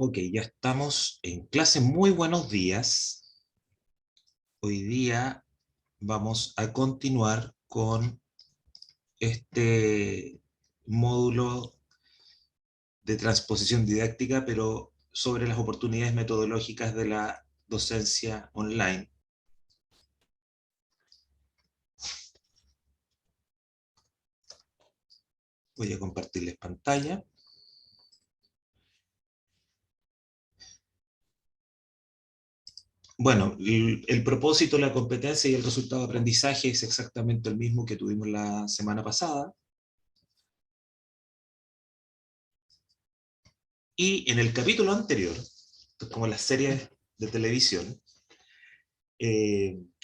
Ok, ya estamos en clase. Muy buenos días. Hoy día vamos a continuar con este módulo de transposición didáctica, pero sobre las oportunidades metodológicas de la docencia online. Voy a compartirles pantalla. Bueno, el propósito, la competencia y el resultado de aprendizaje es exactamente el mismo que tuvimos la semana pasada. Y en el capítulo anterior, como las series de televisión,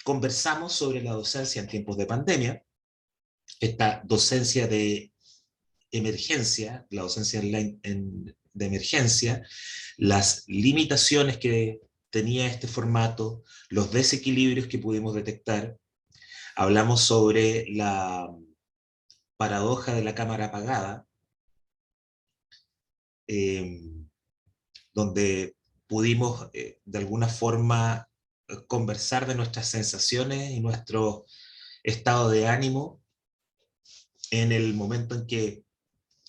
conversamos sobre la docencia en tiempos de pandemia, esta docencia de emergencia, la docencia online de emergencia, las limitaciones que tenía este formato, los desequilibrios que pudimos detectar. Hablamos sobre la paradoja de la cámara apagada, eh, donde pudimos de alguna forma conversar de nuestras sensaciones y nuestro estado de ánimo en el momento en que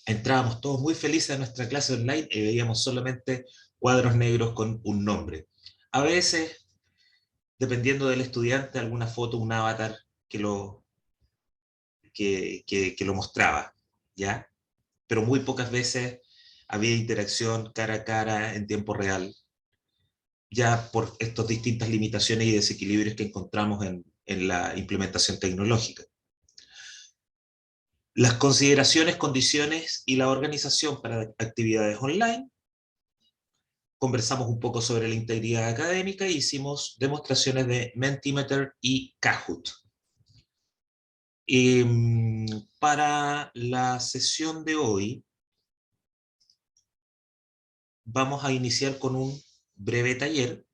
entrábamos todos muy felices a nuestra clase online y veíamos solamente cuadros negros con un nombre. A veces, dependiendo del estudiante, alguna foto, un avatar que que lo mostraba, ¿ya? Pero muy pocas veces había interacción cara a cara en tiempo real, ya por estas distintas limitaciones y desequilibrios que encontramos en la implementación tecnológica. Las consideraciones, condiciones y la organización para actividades online. Conversamos un poco sobre la integridad académica y hicimos demostraciones de Mentimeter y Kahoot. Para la sesión de hoy vamos a iniciar con un breve taller.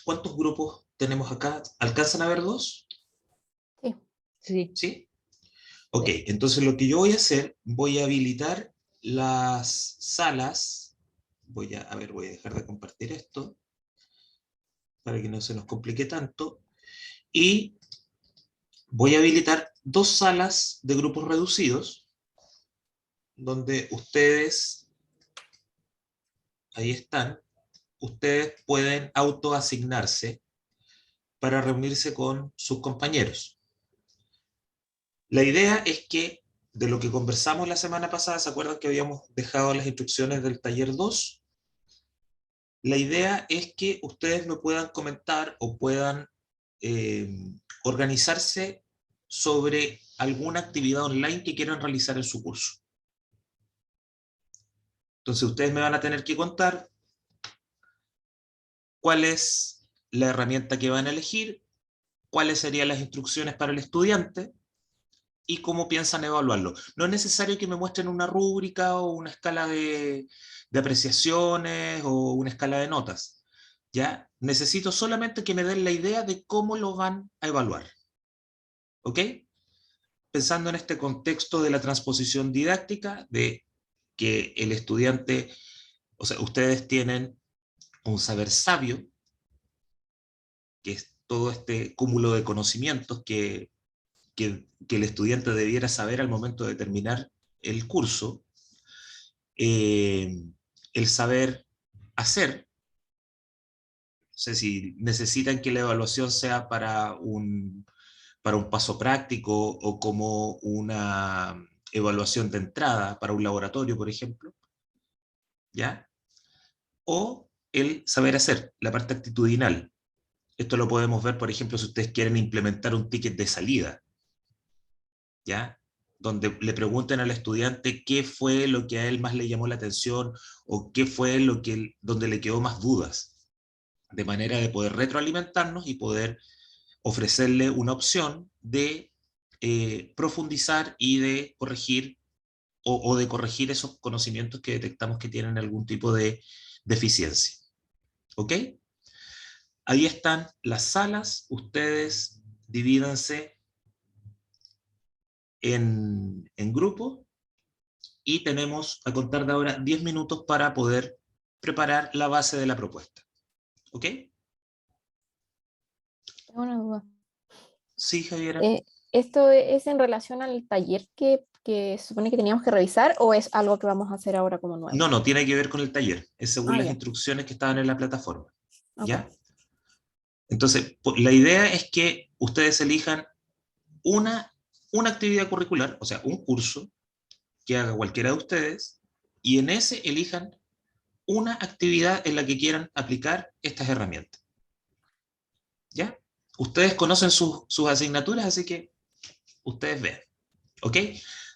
¿Cuántos grupos tenemos acá? ¿Alcanzan a ver dos? Sí. Sí. ¿Sí? Ok, entonces lo que yo voy a hacer, voy a habilitar las salas. Voy a dejar de compartir esto para que no se nos complique tanto. Y voy a habilitar dos salas de grupos reducidos, donde ustedes, ahí están, ustedes pueden autoasignarse para reunirse con sus compañeros. La idea es que, de lo que conversamos la semana pasada, ¿se acuerdan que habíamos dejado las instrucciones del taller 2? La idea es que ustedes me puedan comentar o puedan eh, organizarse sobre alguna actividad online que quieran realizar en su curso. Entonces ustedes me van a tener que contar cuál es la herramienta que van a elegir, cuáles serían las instrucciones para el estudiante y cómo piensan evaluarlo. No es necesario que me muestren una rúbrica o una escala de apreciaciones o una escala de notas. ¿Ya? Necesito solamente que me den la idea de cómo lo van a evaluar. ¿Ok? Pensando en este contexto de la transposición didáctica, de que el estudiante, o sea, ustedes tienen un saber sabio, que es todo este cúmulo de conocimientos que el estudiante debiera saber al momento de terminar el curso, eh, el saber hacer. No sé si necesitan que la evaluación sea para un paso práctico o como una evaluación de entrada para un laboratorio, por ejemplo, ¿ya? O el saber hacer, la parte actitudinal. Esto lo podemos ver, por ejemplo, si ustedes quieren implementar un ticket de salida, ¿ya? Donde le pregunten al estudiante qué fue lo que a él más le llamó la atención o qué fue donde le quedó más dudas, de manera de poder retroalimentarnos y poder ofrecerle una opción de profundizar y de corregir o de corregir esos conocimientos que detectamos que tienen algún tipo de deficiencia. ¿Ok? Ahí están las salas, ustedes divídanse en grupos y tenemos a contar de ahora 10 minutos para poder preparar la base de la propuesta. ¿Ok? Tengo una duda. Sí, Javiera. ¿Esto es en relación al taller que se supone que teníamos que revisar o es algo que vamos a hacer ahora como nuevo? No, no, tiene que ver con el taller. Es según las ya. instrucciones que estaban en la plataforma. ¿Ya? Okay. Entonces, la idea es que ustedes elijan una actividad curricular, o sea, un curso que haga cualquiera de ustedes, y en ese elijan una actividad en la que quieran aplicar estas herramientas. ¿Ya? Ustedes conocen sus asignaturas, así que ustedes vean. ¿Ok?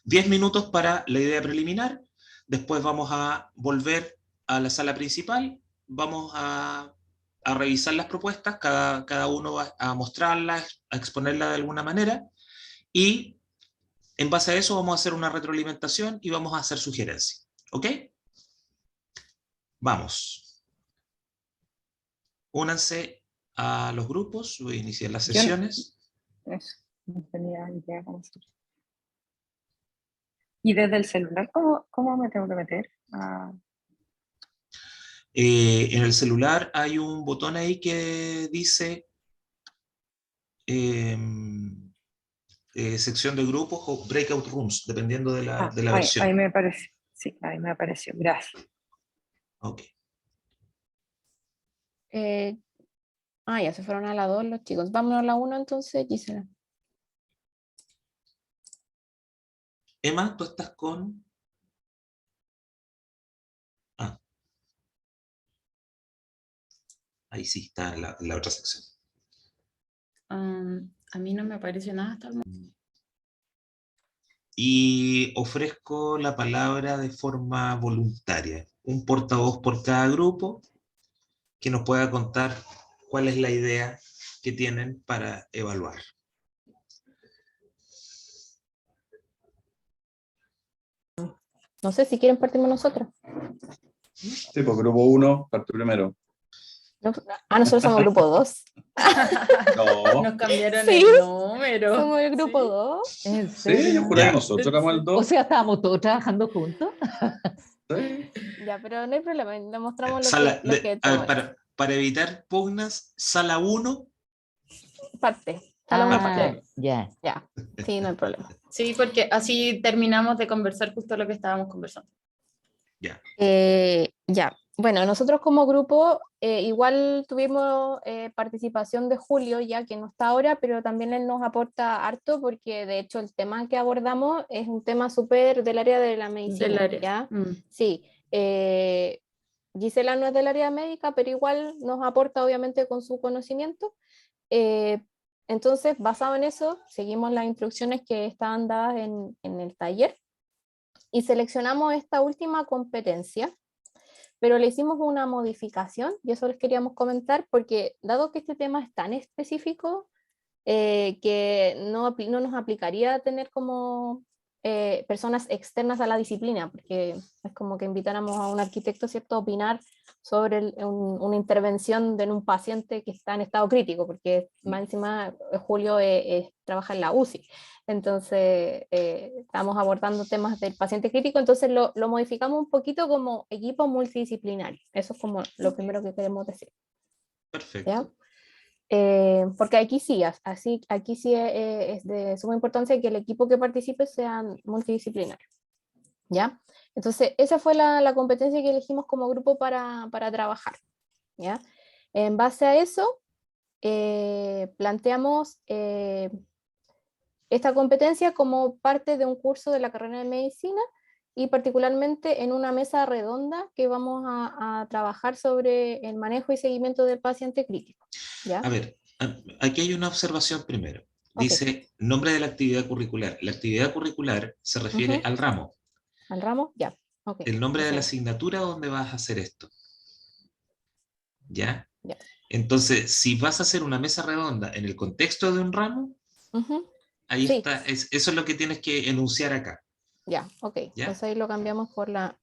10 minutos para la idea preliminar, después vamos a volver a la sala principal, vamos a revisar las propuestas, cada uno va a mostrarlas, a exponerlas de alguna manera, y en base a eso vamos a hacer una retroalimentación y vamos a hacer sugerencias. ¿Ok? Vamos. Únanse a los grupos, voy a iniciar las sesiones. Eso, no tenía idea cómo hacer. ¿Y desde el celular cómo me tengo que meter? En el celular hay un botón ahí que dice sección de grupos o breakout rooms, dependiendo de la versión. Ahí me apareció. Sí, ahí me apareció. Gracias. Ok. Ya se fueron a la 2 los chicos. Vámonos a la 1 entonces, Gisela. Emma, tú estás con... Ahí sí está la otra sección. A mí no me aparece nada hasta el momento. Y ofrezco la palabra de forma voluntaria. Un portavoz por cada grupo que nos pueda contar cuál es la idea que tienen para evaluar. No sé si quieren partimos nosotros. Sí, pues grupo 1, parte primero. Nosotros somos grupo 2. No. Nos cambiaron Sí. el número. Somos el grupo 2. ¿En Sí, serio? yo juré Ya. que nosotros éramos el O 2. sea, estábamos todos trabajando juntos. Sí. Ya, pero no hay problema. Le mostramos Sala, lo que a ver, tenemos. para evitar pugnas, sala 1. Parte. Sala una Ah, parte. ya. Ya. Sí, no hay problema. Sí, porque así terminamos de conversar justo lo que estábamos conversando. Ya. Ya. Bueno, nosotros como grupo igual tuvimos participación de Julio, ya que no está ahora, pero también él nos aporta harto porque de hecho el tema que abordamos es un tema súper del área de la medicina. Del área. ¿Ya? Sí. Gisela no es del área médica, pero igual nos aporta obviamente con su conocimiento. Entonces, basado en eso, seguimos las instrucciones que estaban dadas en el taller y seleccionamos esta última competencia, pero le hicimos una modificación y eso les queríamos comentar porque dado que este tema es tan específico que no nos aplicaría tener como personas externas a la disciplina, porque es como que invitáramos a un arquitecto, ¿cierto?, a opinar sobre una intervención en un paciente que está en estado crítico, porque más encima Julio trabaja en la UCI. Entonces, estamos abordando temas del paciente crítico, entonces lo modificamos un poquito como equipo multidisciplinario. Eso es como lo primero que queremos decir. Perfecto. ¿Ya? Porque aquí sí, aquí sí es de suma importancia que el equipo que participe sea multidisciplinario. ¿Ya? Entonces, esa fue la competencia que elegimos como grupo para trabajar. ¿Ya? En base a eso, planteamos esta competencia como parte de un curso de la carrera de medicina y particularmente en una mesa redonda que vamos a trabajar sobre el manejo y seguimiento del paciente crítico. ¿Ya? A ver, aquí hay una observación primero. Dice Okay. nombre de la actividad curricular. La actividad curricular se refiere al ramo. ¿Al ramo? Ya. Okay. El nombre de la Entonces, asignatura donde vas a hacer esto. ¿Ya? ya. Entonces, si vas a hacer una mesa redonda en el contexto de un ramo, ahí Sí. está, eso es lo que tienes que enunciar acá. Ya, ok. ¿Ya? Entonces ahí lo cambiamos por la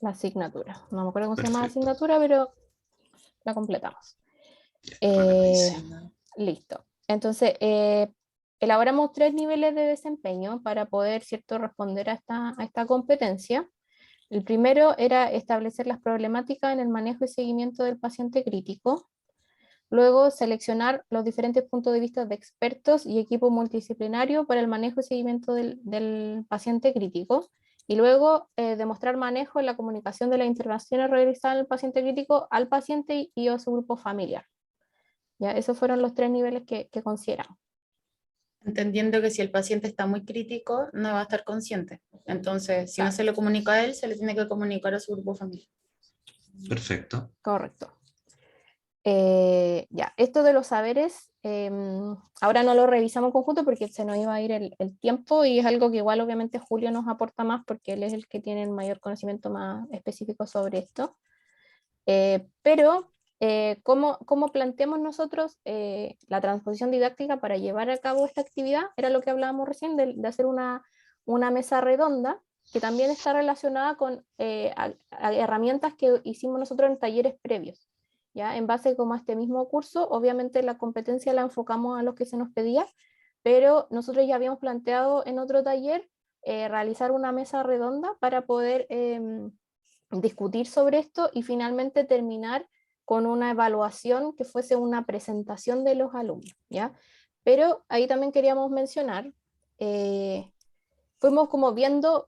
asignatura. No me acuerdo cómo se llama la Perfecto. asignatura, pero la completamos. Ya, programa de medicina. Listo. Entonces, elaboramos 3 niveles de desempeño para poder, ¿cierto?, responder a esta competencia. El primero era establecer las problemáticas en el manejo y seguimiento del paciente crítico. Luego, seleccionar los diferentes puntos de vista de expertos y equipo multidisciplinario para el manejo y seguimiento del paciente crítico. Y luego, demostrar manejo en la comunicación de las intervenciones realizadas en el paciente crítico al paciente y a su grupo familiar. ¿Ya? Esos fueron los 3 niveles que consideramos. Entendiendo que si el paciente está muy crítico, no va a estar consciente. Entonces, si no se lo comunica a él, se le tiene que comunicar a su grupo familiar. Perfecto. Correcto. Ya, esto de los saberes, ahora no lo revisamos en conjunto porque se nos iba a ir el tiempo y es algo que igual obviamente Julio nos aporta más porque él es el que tiene el mayor conocimiento más específico sobre esto. Pero, ¿cómo planteamos nosotros la transposición didáctica para llevar a cabo esta actividad? Era lo que hablábamos recién de hacer una mesa redonda que también está relacionada con a herramientas que hicimos nosotros en talleres previos. ¿Ya? En base como a este mismo curso, obviamente la competencia la enfocamos a lo que se nos pedía, pero nosotros ya habíamos planteado en otro taller realizar una mesa redonda para poder discutir sobre esto y finalmente terminar con una evaluación que fuese una presentación de los alumnos, ¿ya? Pero ahí también queríamos mencionar, fuimos como viendo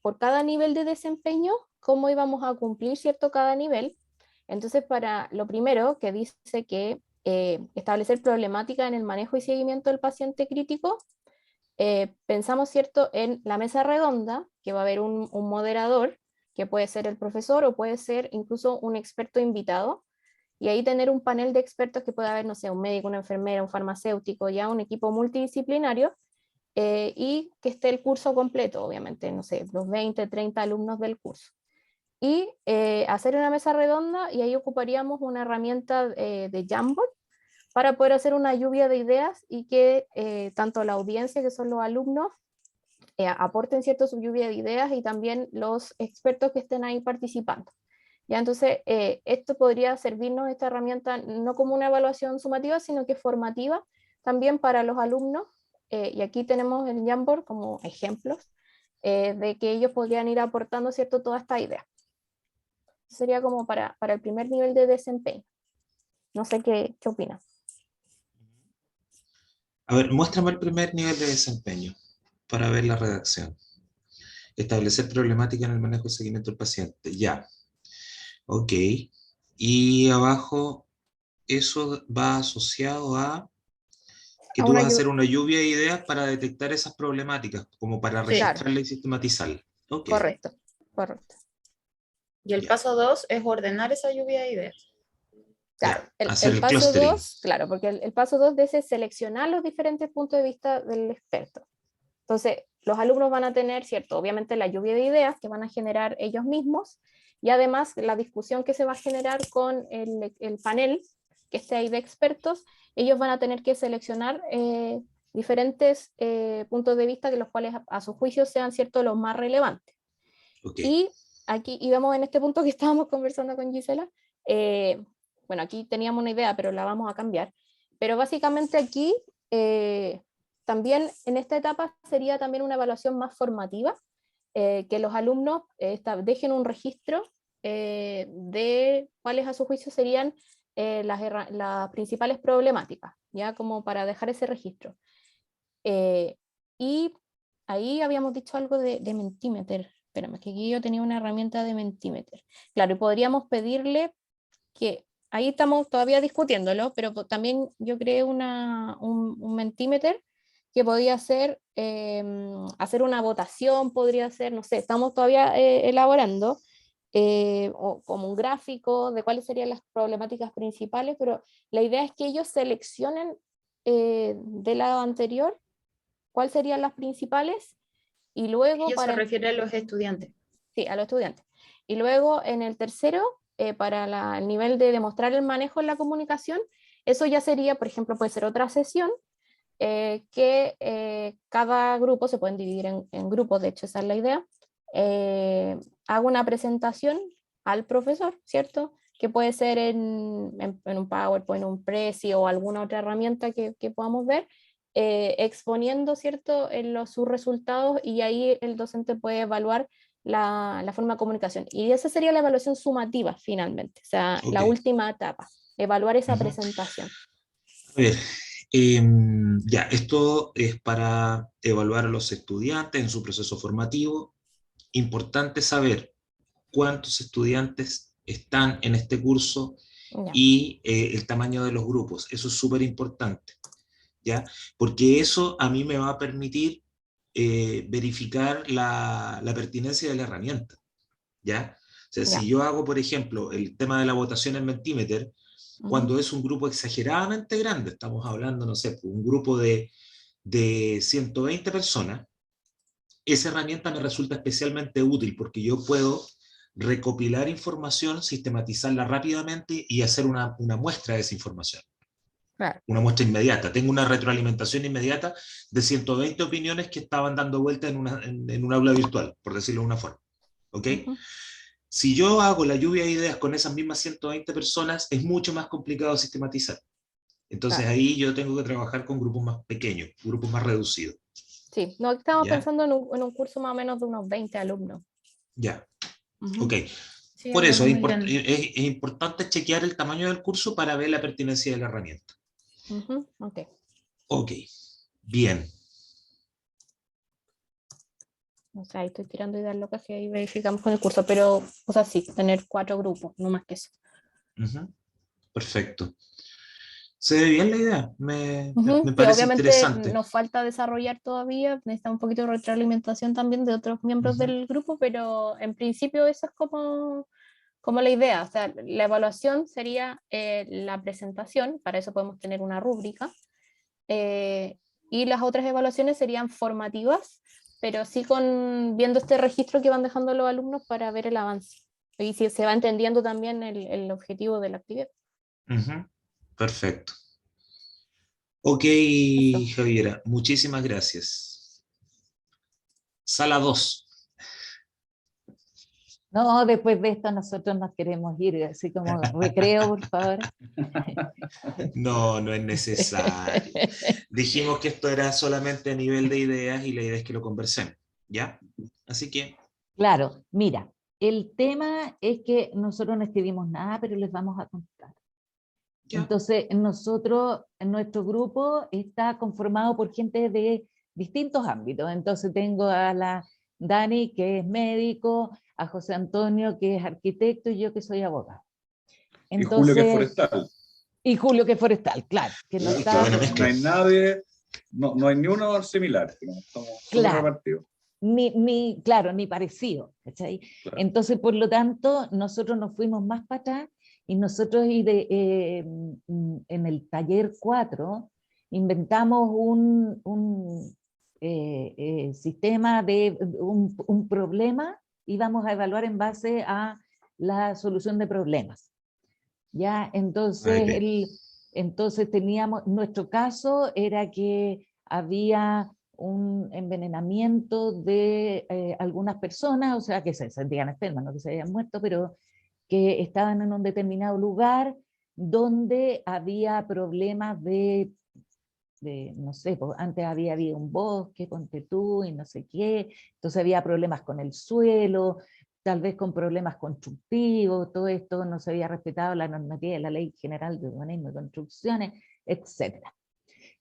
por cada nivel de desempeño cómo íbamos a cumplir, ¿cierto?, cada nivel. Entonces, para lo primero, que dice que establecer problemática en el manejo y seguimiento del paciente crítico, pensamos, ¿cierto?, en la mesa redonda, que va a haber un moderador, que puede ser el profesor o puede ser incluso un experto invitado, y ahí tener un panel de expertos que puede haber, no sé, un médico, una enfermera, un farmacéutico, ya un equipo multidisciplinario, y que esté el curso completo, obviamente, no sé, los 20, 30 alumnos del curso. Y hacer una mesa redonda y ahí ocuparíamos una herramienta de Jamboard para poder hacer una lluvia de ideas y que tanto la audiencia, que son los alumnos, aporten cierto su lluvia de ideas y también los expertos que estén ahí participando. ¿Ya? Entonces, esto podría servirnos, esta herramienta, no como una evaluación sumativa, sino que formativa también para los alumnos. Y aquí tenemos el Jamboard como ejemplos de que ellos podrían ir aportando, ¿cierto?, toda esta idea. Sería como para el primer nivel de desempeño. No sé qué opinas. A ver, muéstrame el primer nivel de desempeño para ver la redacción. Establecer problemática en el manejo y seguimiento del paciente. Ya. Ok. Y abajo, eso va asociado a que A tú una vas a hacer una lluvia de ideas para detectar esas problemáticas, como para Sí. registrarla y sistematizarla. Ok. Correcto, correcto. Y el Ya. paso 2 es ordenar esa lluvia de ideas. Claro, Ya, hacer el paso clustering. 2, claro, porque el paso 2 de ese es seleccionar los diferentes puntos de vista del experto. Entonces, los alumnos van a tener, ¿cierto?, obviamente la lluvia de ideas que van a generar ellos mismos y además la discusión que se va a generar con el panel que esté ahí de expertos, ellos van a tener que seleccionar diferentes puntos de vista que los cuales a su juicio sean, ¿cierto?, los más relevantes. Okay. Y aquí, y vemos en este punto que estábamos conversando con Gisela, bueno, aquí teníamos una idea, pero la vamos a cambiar. Pero básicamente aquí, también en esta etapa sería también una evaluación más formativa, que los alumnos dejen un registro de cuáles a su juicio serían las principales problemáticas, ya como para dejar ese registro. Y ahí habíamos dicho algo de Mentimeter. Espérame, que aquí yo tenía una herramienta de Mentimeter. Claro, y podríamos pedirle que, ahí estamos todavía discutiéndolo, pero también yo creé un Mentimeter que podía ser, hacer una votación, podría ser, no sé, estamos todavía elaborando, o como un gráfico de cuáles serían las problemáticas principales, pero la idea es que ellos seleccionen del lado anterior cuáles serían las principales y luego Ellos se refiere a los estudiantes. Sí, a los estudiantes. Y luego en el tercero, para el nivel de demostrar el manejo en la comunicación, eso ya sería, por ejemplo, puede ser otra sesión, que cada grupo, se pueden dividir en grupos, de hecho esa es la idea, haga una presentación al profesor, ¿cierto? Que puede ser en un PowerPoint, un Prezi o alguna otra herramienta que podamos ver, exponiendo, ¿cierto?, sus resultados, y ahí el docente puede evaluar la forma de comunicación. Y esa sería la evaluación sumativa finalmente, o sea, la Ok. última etapa, evaluar esa Ujú. presentación. A ver, ya, esto es para evaluar a los estudiantes en su proceso formativo. Importante saber cuántos estudiantes están en este curso Ya, y el tamaño de los grupos. Eso es súper importante, ¿ya? Porque eso a mí me va a permitir verificar la pertinencia de la herramienta, ¿ya? O sea, ya. si yo hago, por ejemplo, el tema de la votación en Mentimeter, Ujú. cuando es un grupo exageradamente grande, estamos hablando, no sé, un grupo de 120 personas, esa herramienta me resulta especialmente útil porque yo puedo recopilar información, sistematizarla rápidamente y hacer una muestra de esa información, Claro. una muestra inmediata. Tengo una retroalimentación inmediata de 120 opiniones que estaban dando vuelta en un aula virtual, por decirlo de una forma. ¿Ok? Ujú. Si yo hago la lluvia de ideas con esas mismas 120 personas, es mucho más complicado sistematizar. Entonces Claro. ahí yo tengo que trabajar con grupos más pequeños, grupos más reducidos. Sí, no, estamos ¿Ya? pensando en un curso más o menos de unos 20 alumnos. Ya. Ujú. Ok. Sí, Por algo eso no muy grande. es importante chequear el tamaño del curso para ver la pertinencia de la herramienta. Ujú. Ok. Ok. Bien. O sea, ahí estoy tirando ideas locas que ahí verificamos con el curso, pero, o sea, sí, tener 4 grupos, no más que eso. Ujú. Perfecto. Se ve bien la idea. Ujú. Me Sí, parece obviamente interesante. nos falta desarrollar todavía, necesita un poquito de retroalimentación también de otros miembros Ujú. del grupo, pero en principio eso es como la idea. O sea, la evaluación sería la presentación, para eso podemos tener una rúbrica, eh, y las otras evaluaciones serían formativas, pero sí viendo este registro que van dejando los alumnos para ver el avance. Y si se va entendiendo también el objetivo de la actividad. Ujú. Perfecto. Ok, Eso. Javiera, muchísimas gracias. Sala 2. No, después de esto nosotros nos queremos ir, así como recreo, por favor. No, no es necesario. Dijimos que esto era solamente a nivel de ideas y la idea es que lo conversemos, ¿ya? Así que, Claro, mira, el tema es que nosotros no escribimos nada, pero les vamos a contar. ya. Entonces, nuestro grupo está conformado por gente de distintos ámbitos. Entonces, tengo a la Dani, que es médico, a José Antonio, que es arquitecto, y yo, que soy abogado. Y Julio, que es Entonces, forestal. y Julio, que es forestal, claro, que no Qué está, buena No mezcla. hay nadie, no hay ni uno similar. Estamos súper claro, repartidos. claro, ni parecido, ¿cachai? Claro. Entonces, por lo tanto, nosotros nos fuimos más para atrás y nosotros en el taller 4 inventamos un sistema de un problema y vamos a evaluar en base a la solución de problemas. ¿Ya? Entonces, ADP. entonces teníamos, nuestro caso era que había un envenenamiento de algunas personas, o sea, que se sentían enfermas, no que se habían muerto, pero que estaban en un determinado lugar donde había problemas no sé, pues antes había habido un bosque, ponte tú, y no sé qué, entonces había problemas con el suelo, tal vez con problemas constructivos, todo esto no se había respetado la normativa de la Ley General de Urbanismo y Construcciones, etc.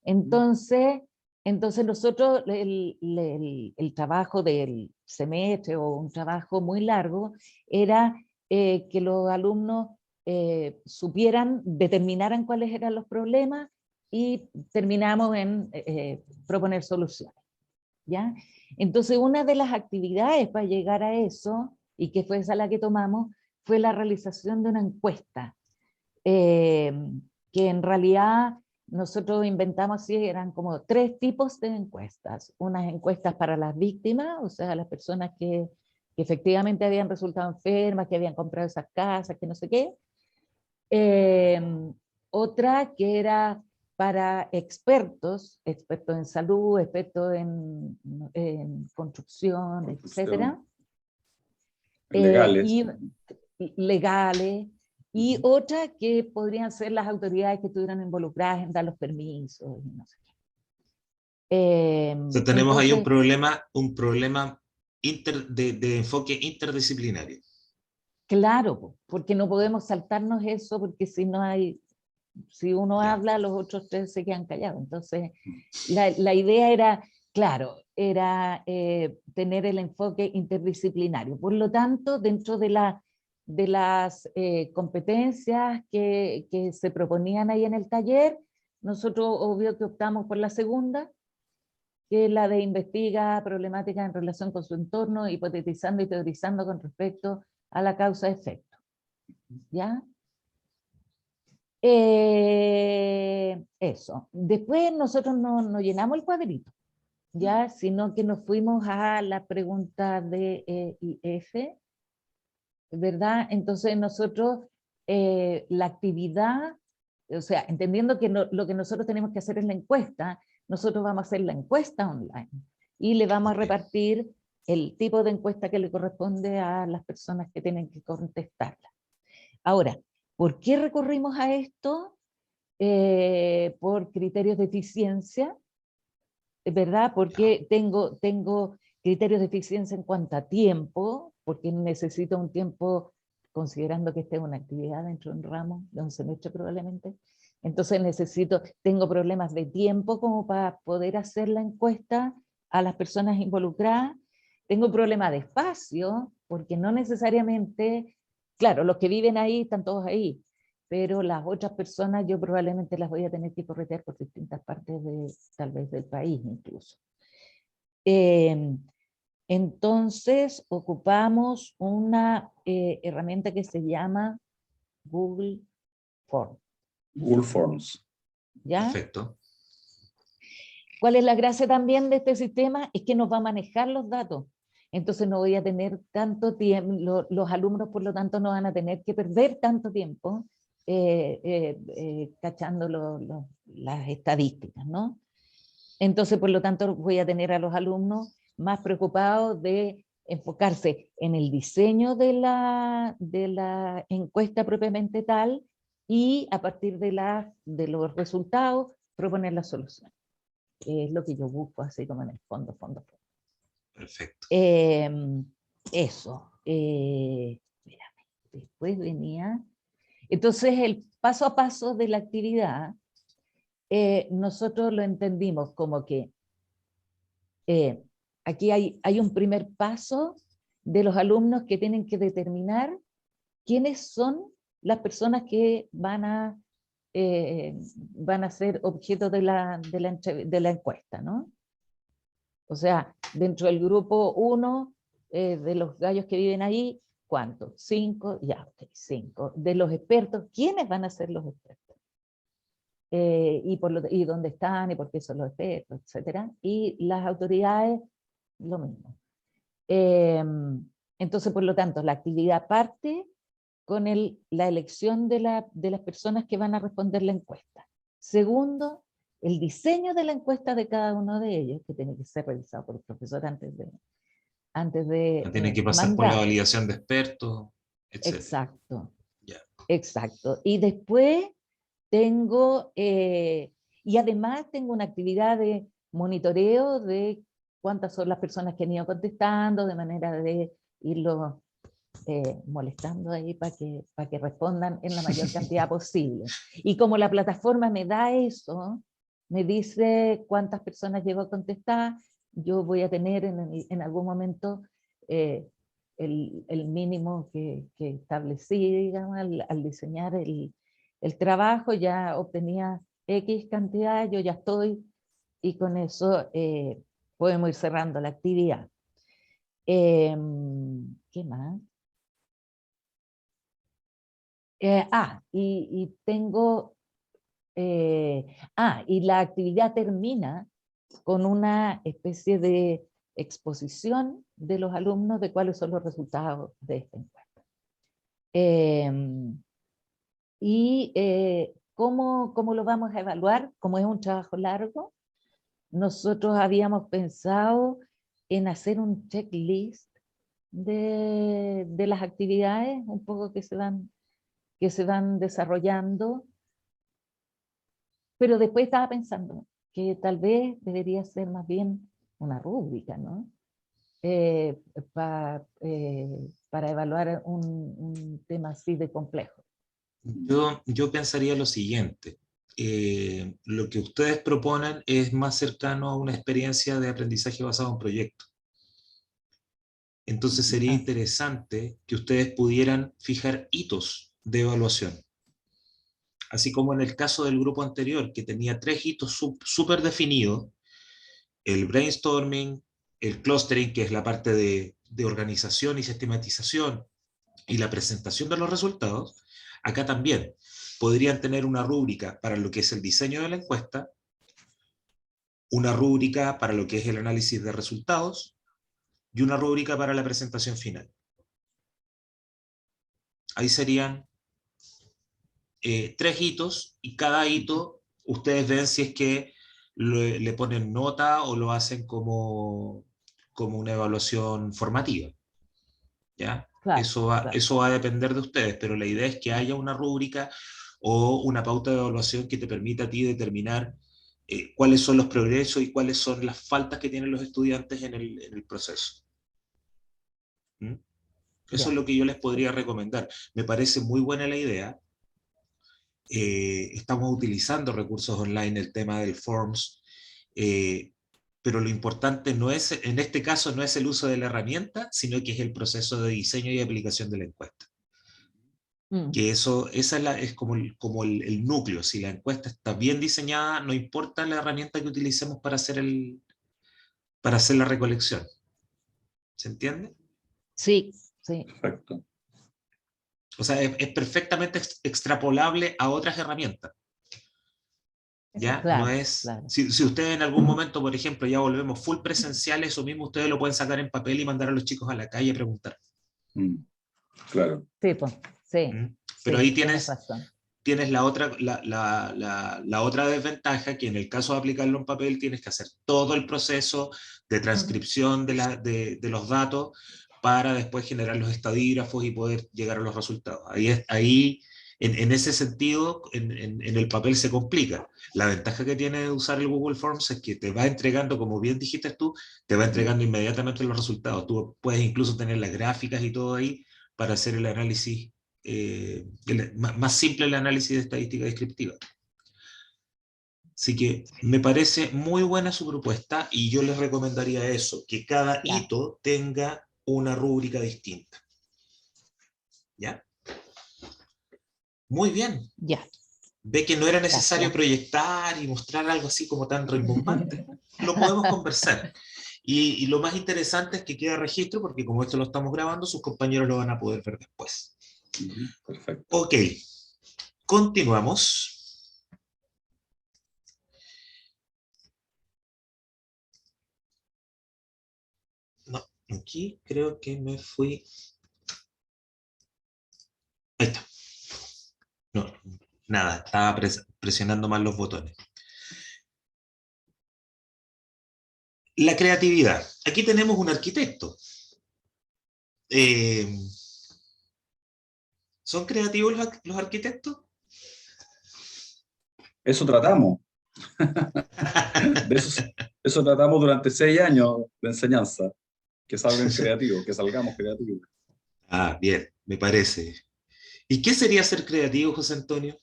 Entonces, entonces nosotros, el trabajo del semestre o un trabajo muy largo, era que los alumnos determinaran cuáles eran los problemas y terminamos en proponer soluciones. ¿Ya? Entonces, una de las actividades para llegar a eso, y que fue esa la que tomamos, fue la realización de una encuesta, eh, que en realidad nosotros inventamos, así, eran como 3 tipos de encuestas. Unas encuestas para las víctimas, o sea, las personas que efectivamente habían resultado enfermas, que habían comprado esas casas, que no sé qué. Eh, Otra que era para expertos en salud, expertos en construcción, etcétera, Legales. y legales, y otra que podrían ser las autoridades que estuvieran involucradas en dar los permisos y no sé qué. Entonces tenemos ahí Entonces, un problema de enfoque interdisciplinario. claro, po, porque no podemos saltarnos eso, porque si no hay, si uno Ya. habla, los otros tres se quedan callados. Entonces, la idea era, claro, era tener el enfoque interdisciplinario. Por lo tanto, dentro de las competencias que se proponían ahí en el taller, nosotros obvio que optamos por la segunda, que es la de investiga problemáticas en relación con su entorno, hipotetizando y teorizando con respecto a la causa-efecto. ¿Ya? Eso. Después nosotros no llenamos el cuadrito, ¿ya? Sino que nos fuimos a la pregunta de E y F, ¿verdad? Entonces nosotros, la actividad, o sea, entendiendo que lo que nosotros tenemos que hacer es la encuesta, nosotros vamos a hacer la encuesta online y le vamos a repartir el tipo de encuesta que le corresponde a las personas que tienen que contestarla. Ahora, ¿por qué recurrimos a esto? Por criterios de eficiencia, ¿verdad? Porque tengo criterios de eficiencia en cuanto a tiempo, porque necesito un tiempo, considerando que esta es una actividad dentro de un ramo, de un semestre probablemente, entonces tengo problemas de tiempo como para poder hacer la encuesta a las personas involucradas, tengo problemas de espacio, porque no necesariamente, claro, los que viven ahí están todos ahí, pero las otras personas yo probablemente las voy a tener que corretear por distintas partes tal vez del país incluso. Entonces ocupamos una herramienta que se llama Google Forms. Google Forms. ¿Ya? Perfecto. ¿Cuál es la gracia también de este sistema? Es que nos va a manejar los datos. Entonces no voy a tener tanto tiempo, los alumnos por lo tanto no van a tener que perder tanto tiempo cachando las estadísticas, ¿no? Entonces, por lo tanto, voy a tener a los alumnos más preocupados de enfocarse en el diseño de la encuesta propiamente tal y a partir de los resultados proponer la solución. Es lo que yo busco, así como en el fondo. Perfecto. Eso. Espérame, después venía... Entonces, el paso a paso de la actividad, nosotros lo entendimos como que aquí hay un primer paso de los alumnos que tienen que determinar quiénes son las personas que van a ser objeto de la encuesta, ¿no? O sea, dentro del grupo 1 de los gallos que viven ahí, ¿cuántos? 5, ya, ok, 5. De los expertos, ¿quiénes van a ser los expertos? Y dónde están, y por qué son los expertos, etcétera. Y las autoridades, lo mismo. Entonces, por lo tanto, la actividad parte con la elección de las personas que van a responder la encuesta. Segundo, el diseño de la encuesta de cada uno de ellos, que tiene que ser revisado por el profesor antes de Tiene que pasar por la mandar. validación de expertos, etc. Exacto. Ya. Exacto. Y después tengo, y además tengo una actividad de monitoreo de cuántas son las personas que han ido contestando, de manera de irlo molestando ahí para que respondan en la mayor cantidad posible. Y como la plataforma me da eso, me dice cuántas personas llego a contestar, yo voy a tener en algún momento el mínimo que establecí, digamos, al diseñar el trabajo, ya obtenía X cantidad, yo ya estoy, y con eso podemos ir cerrando la actividad. ¿Qué más? Y tengo, y la actividad termina con una especie de exposición de los alumnos de cuáles son los resultados de esta encuesta. ¿Cómo lo vamos a evaluar? Como es un trabajo largo, nosotros habíamos pensado en hacer un checklist de las actividades, un poco que se van desarrollando, pero después estaba pensando, que tal vez debería ser más bien una rúbrica, ¿no? Para evaluar un tema así de complejo. Yo pensaría lo siguiente. Lo que ustedes proponen es más cercano a una experiencia de aprendizaje basado en proyectos. Entonces sería interesante que ustedes pudieran fijar hitos de evaluación. Así como en el caso del grupo anterior, que tenía 3 hitos súper definidos: el brainstorming, el clustering, que es la parte de organización y sistematización, y la presentación de los resultados. Acá también podrían tener una rúbrica para lo que es el diseño de la encuesta, una rúbrica para lo que es el análisis de resultados y una rúbrica para la presentación final. Ahí serían 3 hitos, y cada hito ustedes ven si es que le ponen nota o lo hacen como una evaluación formativa. ¿Ya? Claro, Eso va a depender de ustedes, pero la idea es que haya una rúbrica o una pauta de evaluación que te permita a ti determinar cuáles son los progresos y cuáles son las faltas que tienen los estudiantes en el proceso. ¿Mm? Eso es lo que yo les podría recomendar. Me parece muy buena la idea. Estamos utilizando recursos online, el tema del Forms, pero lo importante no es, en este caso, no es el uso de la herramienta, sino que es el proceso de diseño y aplicación de la encuesta. Que esa es como el núcleo. Si la encuesta está bien diseñada, no importa la herramienta que utilicemos para hacer la recolección. ¿Se entiende? Sí, sí. Perfecto. O sea, es perfectamente extrapolable a otras herramientas. ¿Ya? Claro, No es, claro. si ustedes en algún momento, por ejemplo, ya volvemos full presencial, eso mismo ustedes lo pueden sacar en papel y mandar a los chicos a la calle a preguntar. Claro. Sí, pues, sí. Pero sí, ahí tienes razón. tienes la otra desventaja, que en el caso de aplicarlo en papel tienes que hacer todo el proceso de transcripción de los datos para después generar los estadígrafos y poder llegar a los resultados. Ahí en ese sentido, en el papel se complica. La ventaja que tiene usar el Google Forms es que te va entregando, como bien dijiste tú, te va entregando inmediatamente los resultados. Tú puedes incluso tener las gráficas y todo ahí para hacer el análisis, más simple el análisis de estadística descriptiva. Así que me parece muy buena su propuesta, y yo les recomendaría eso, que cada hito tenga una rúbrica distinta. ¿Ya? Muy bien. Ya. Ve que no era necesario proyectar y mostrar algo así como tan rimbombante. Lo podemos conversar. Y lo más interesante es que queda registro, porque como esto lo estamos grabando, sus compañeros lo van a poder ver después. Perfecto. Ok, continuamos. No, aquí creo que me fui. Ahí está. No, nada, estaba presionando mal los botones. La creatividad. Aquí tenemos un arquitecto. ¿Son creativos los arquitectos? Eso tratamos. Eso tratamos durante 6 años de enseñanza. Que salgamos creativos. Ah, bien, me parece. ¿Y qué sería ser creativo, José Antonio?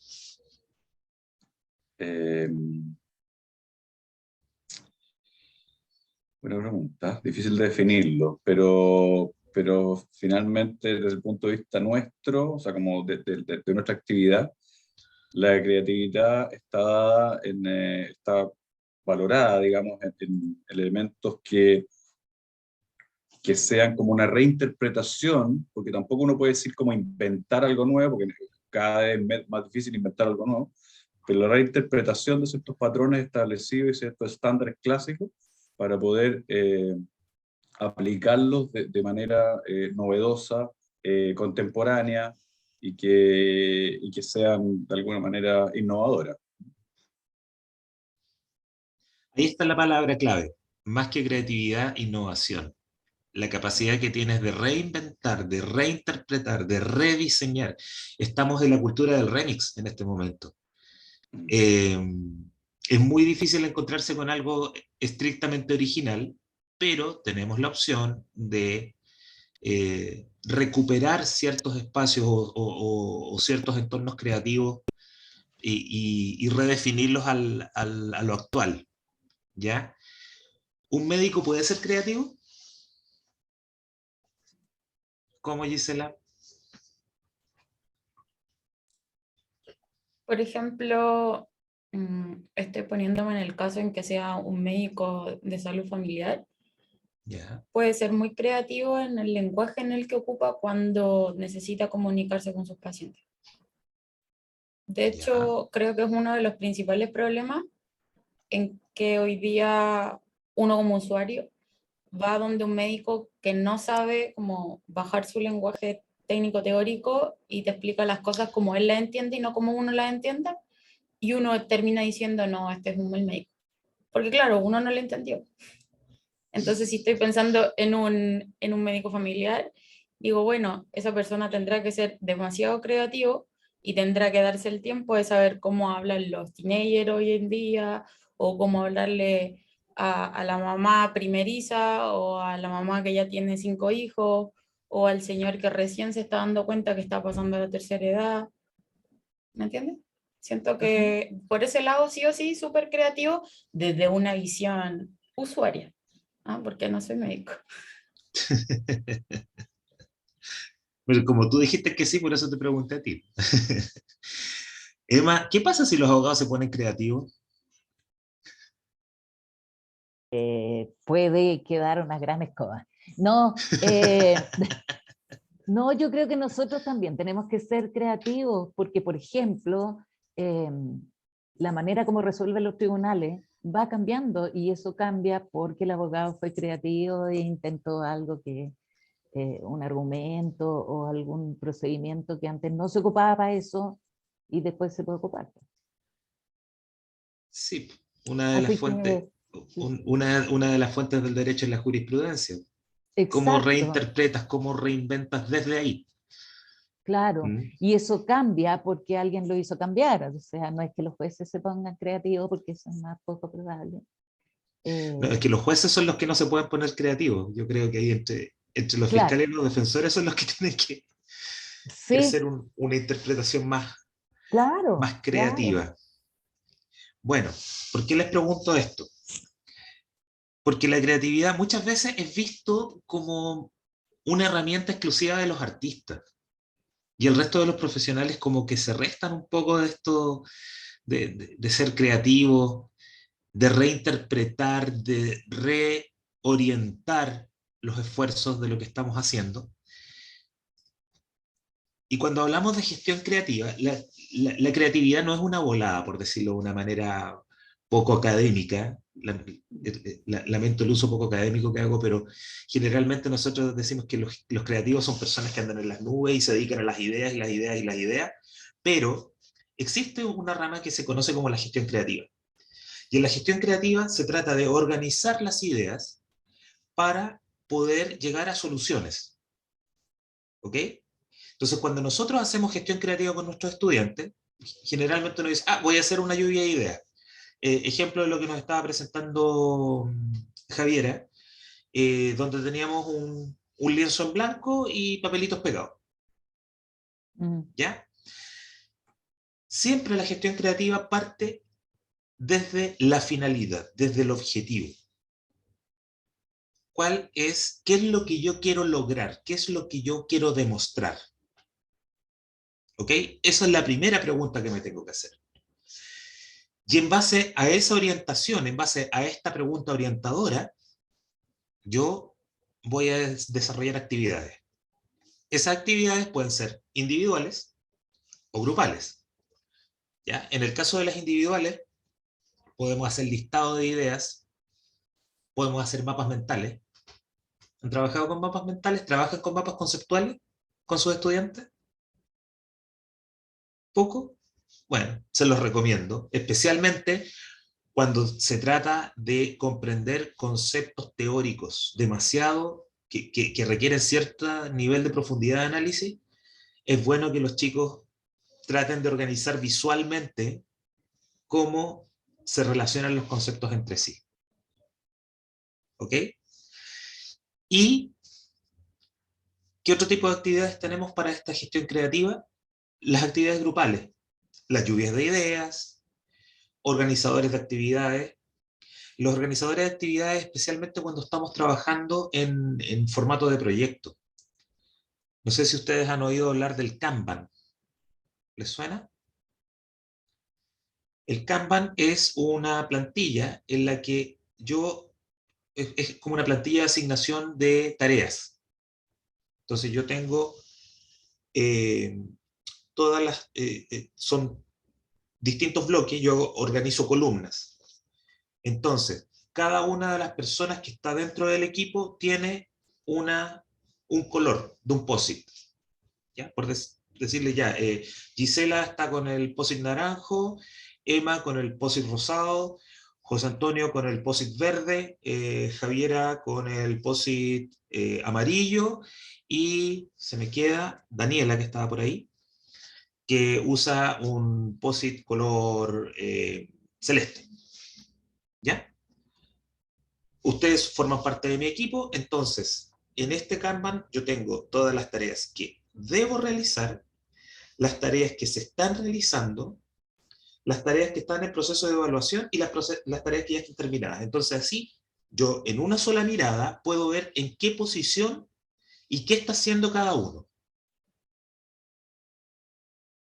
Buena pregunta, difícil de definirlo, pero finalmente desde el punto de vista nuestro, o sea, como de nuestra actividad, la creatividad está valorada, digamos, en elementos que sean como una reinterpretación, porque tampoco uno puede decir como inventar algo nuevo, porque cada vez es más difícil inventar algo nuevo, pero la reinterpretación de ciertos patrones establecidos y ciertos estándares clásicos para poder aplicarlos de manera novedosa, contemporánea, y que sean de alguna manera innovadoras. Ahí está la palabra clave. Más que creatividad, innovación. La capacidad que tienes de reinventar, de reinterpretar, de rediseñar. Estamos en la cultura del remix en este momento. Es muy difícil encontrarse con algo estrictamente original, pero tenemos la opción de recuperar ciertos espacios o ciertos entornos creativos y redefinirlos a lo actual, ¿ya? ¿Un médico puede ser creativo? ¿Cómo, Gisela? Por ejemplo, estoy poniéndome en el caso en que sea un médico de salud familiar, ¿Ya? puede ser muy creativo en el lenguaje en el que ocupa cuando necesita comunicarse con sus pacientes. De hecho, creo que es uno de los principales problemas en que hoy día uno como usuario va donde un médico que no sabe cómo bajar su lenguaje técnico teórico y te explica las cosas como él las entiende y no como uno las entiende, y uno termina diciendo, no, este es un mal médico. Porque claro, uno no lo entendió. Entonces, si estoy pensando en un médico familiar, digo, bueno, esa persona tendrá que ser demasiado creativo y tendrá que darse el tiempo de saber cómo hablan los teenagers hoy en día, o cómo hablarle a la mamá primeriza, o a la mamá que ya tiene 5 hijos, o al señor que recién se está dando cuenta que está pasando a la tercera edad. ¿Me entiendes? Siento que por ese lado sí o sí, súper creativo desde una visión usuaria. Ah, porque no soy médico. Pero como tú dijiste que sí, por eso te pregunté a ti. Emma, ¿qué pasa si los abogados se ponen creativos? Puede quedar una gran escoba. No, no, yo creo que nosotros también tenemos que ser creativos, porque, por ejemplo, la manera como resuelven los tribunales va cambiando, y eso cambia porque el abogado fue creativo e intentó algo que, un argumento o algún procedimiento que antes no se ocupaba para eso, y después se puede ocupar. Sí, una de las Así fuentes, que, una de las fuentes del derecho es la jurisprudencia. ¿Cómo exacto. reinterpretas, cómo reinventas desde ahí? Claro, ¿Mm? y eso cambia porque alguien lo hizo cambiar, o sea, no es que los jueces se pongan creativos, porque eso es más poco probable. No, es que los jueces son los que no se pueden poner creativos. Yo creo que ahí entre los Claro, fiscales y los defensores son los que tienen que sí, hacer una interpretación claro, más claro. creativa. Bueno, ¿por qué les pregunto esto? Porque la creatividad muchas veces es visto como una herramienta exclusiva de los artistas. Y el resto de los profesionales como que se restan un poco de esto, de ser creativos, de reinterpretar, de reorientar los esfuerzos de lo que estamos haciendo. Y cuando hablamos de gestión creativa, la creatividad no es una volada, por decirlo de una manera poco académica. Lamento el uso poco académico que hago, pero generalmente nosotros decimos que los creativos son personas que andan en las nubes y se dedican a las ideas y las ideas y las ideas, pero existe una rama que se conoce como la gestión creativa. Y en la gestión creativa se trata de organizar las ideas para poder llegar a soluciones. ¿Ok? Entonces, cuando nosotros hacemos gestión creativa con nuestros estudiantes, generalmente nos dicen, voy a hacer una lluvia de ideas. Ejemplo de lo que nos estaba presentando Javiera, donde teníamos un lienzo en blanco y papelitos pegados. Mm. ¿Ya? Siempre la gestión creativa parte desde la finalidad, desde el objetivo. ¿Qué es lo que yo quiero lograr? ¿Qué es lo que yo quiero demostrar? ¿Ok? Esa es la primera pregunta que me tengo que hacer. Y en base a esa orientación, en base a esta pregunta orientadora, yo voy a desarrollar actividades. Esas actividades pueden ser individuales o grupales. ¿Ya? En el caso de las individuales, podemos hacer listado de ideas, podemos hacer mapas mentales. ¿Han trabajado con mapas mentales? ¿Trabajan con mapas conceptuales con sus estudiantes? ¿Poco? Bueno, se los recomiendo, especialmente cuando se trata de comprender conceptos teóricos demasiado que requieren cierto nivel de profundidad de análisis. Es bueno que los chicos traten de organizar visualmente cómo se relacionan los conceptos entre sí. ¿Ok? ¿Y qué otro tipo de actividades tenemos para esta gestión creativa? Las actividades grupales, las lluvias de ideas, organizadores de actividades. Los organizadores de actividades, especialmente cuando estamos trabajando en formato de proyecto. No sé si ustedes han oído hablar del Kanban. ¿Les suena? El Kanban es una plantilla en la que es como una plantilla de asignación de tareas. Entonces yo tengo son distintos bloques, yo organizo columnas. Entonces, cada una de las personas que está dentro del equipo tiene un color de un POSIT. ¿Ya? Por decirle ya, Gisela está con el POSIT naranjo, Emma con el POSIT rosado, José Antonio con el POSIT verde, Javiera con el POSIT amarillo, y se me queda Daniela, que estaba por ahí, que usa un POSIT color celeste. ¿Ya? Ustedes forman parte de mi equipo, entonces, en este Kanban yo tengo todas las tareas que debo realizar, las tareas que se están realizando, las tareas que están en proceso de evaluación y las tareas que ya están terminadas. Entonces, así, yo en una sola mirada puedo ver en qué posición y qué está haciendo cada uno.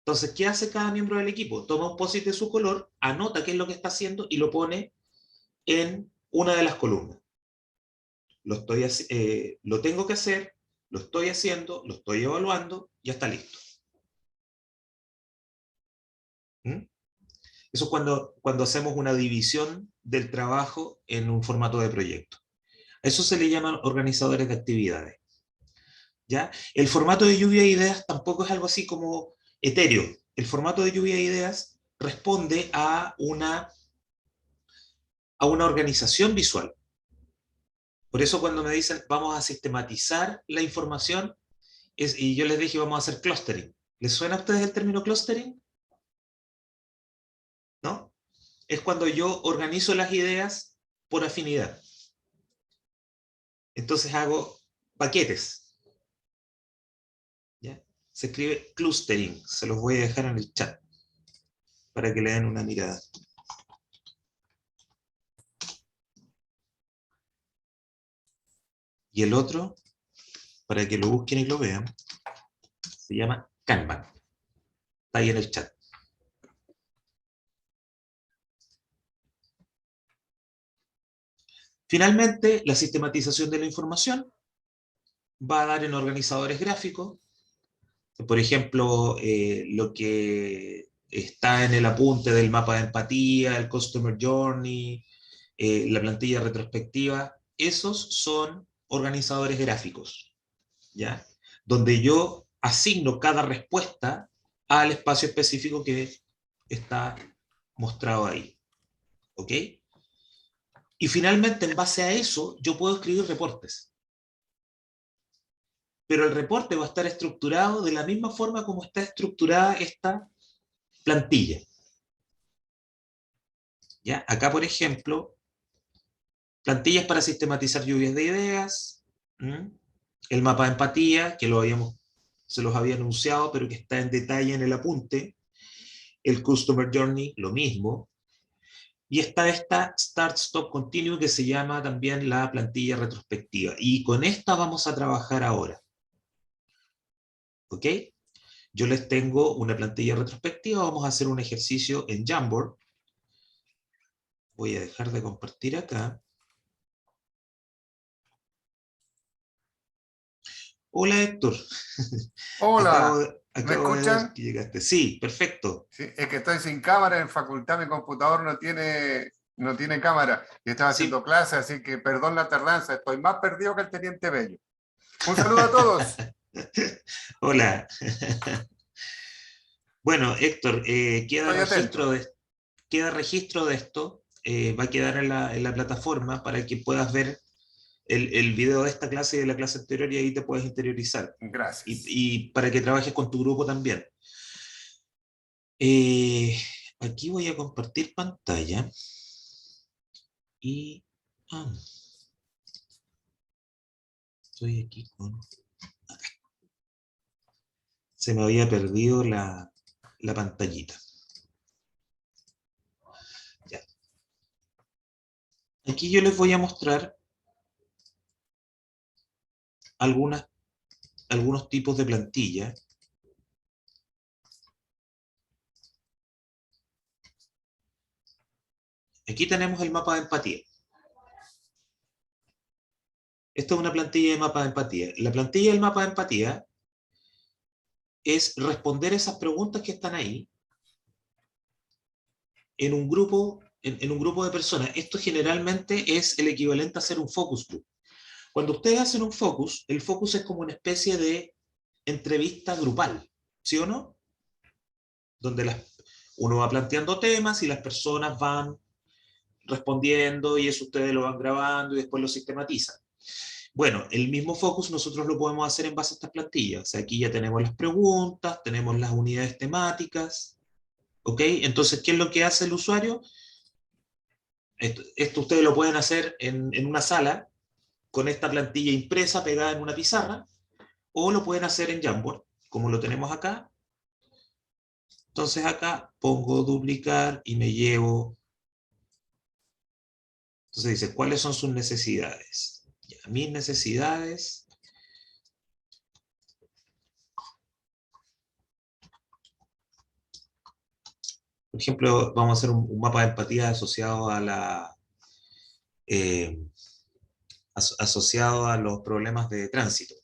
Entonces, ¿qué hace cada miembro del equipo? Toma un POSIT de su color, anota qué es lo que está haciendo y lo pone en una de las columnas. Lo tengo que hacer, lo estoy haciendo, lo estoy evaluando, ya está listo. ¿Mm? Eso es cuando hacemos una división del trabajo en un formato de proyecto. A eso se le llaman organizadores de actividades. ¿Ya? El formato de lluvia de ideas tampoco es algo así como etéreo. El formato de lluvia de ideas responde a una organización visual. Por eso cuando me dicen vamos a sistematizar la información, y yo les dije vamos a hacer clustering. ¿Les suena a ustedes el término clustering? ¿No? Es cuando yo organizo las ideas por afinidad. Entonces hago paquetes. ¿Ya? Se escribe clustering. Se los voy a dejar en el chat para que le den una mirada. Y el otro, para que lo busquen y lo vean, se llama Kanban. Está ahí en el chat. Finalmente, la sistematización de la información va a dar en organizadores gráficos. Por ejemplo, lo que está en el apunte del mapa de empatía, el Customer Journey, la plantilla retrospectiva, esos son organizadores gráficos, ¿ya? Donde yo asigno cada respuesta al espacio específico que está mostrado ahí. ¿Ok? Y finalmente, en base a eso, yo puedo escribir reportes. Pero el reporte va a estar estructurado de la misma forma como está estructurada esta plantilla. ¿Ya? Acá, por ejemplo, plantillas para sistematizar lluvias de ideas, el mapa de empatía, que se los había anunciado, pero que está en detalle en el apunte, el Customer Journey, lo mismo, y está esta Start Stop Continue, que se llama también la plantilla retrospectiva, y con esta vamos a trabajar ahora. ¿Ok? Yo les tengo una plantilla retrospectiva, vamos a hacer un ejercicio en Jamboard. Voy a dejar de compartir acá. Hola Héctor. Hola, ¿me acabo de ver escuchan? que llegaste. Sí, perfecto. Sí, es que estoy sin cámara en facultad, mi computador no tiene cámara y estaba Sí. haciendo clase, así que perdón la tardanza, estoy más perdido que el teniente Bello. Un saludo a todos. Hola. Bueno, Héctor, queda Estoy atento. registro de esto, va a quedar en la plataforma para que puedas ver el video de esta clase y de la clase anterior y ahí te puedes interiorizar. Gracias. Y para que trabajes con tu grupo también. aquí voy a compartir pantalla y estoy aquí con... acá. Se me había perdido la pantallita. Ya. Aquí yo les voy a mostrar algunos tipos de plantilla. Aquí tenemos el mapa de empatía. Esta es una plantilla de mapa de empatía. La plantilla del mapa de empatía es responder esas preguntas que están ahí en un grupo, en un grupo de personas. Esto generalmente es el equivalente a hacer un focus group. Cuando ustedes hacen un focus, el focus es como una especie de entrevista grupal, ¿sí o no? Donde uno va planteando temas y las personas van respondiendo y eso ustedes lo van grabando y después lo sistematizan. Bueno, el mismo focus nosotros lo podemos hacer en base a estas plantillas. O sea, aquí ya tenemos las preguntas, tenemos las unidades temáticas, ¿ok? Entonces, ¿qué es lo que hace el usuario? Esto ustedes lo pueden hacer en una sala con esta plantilla impresa pegada en una pizarra, o lo pueden hacer en Jamboard, como lo tenemos acá. Entonces acá pongo duplicar y me llevo. Entonces dice, ¿cuáles son sus necesidades? Ya, mis necesidades. Por ejemplo, vamos a hacer un mapa de empatía asociado a asociado a los problemas de tránsito.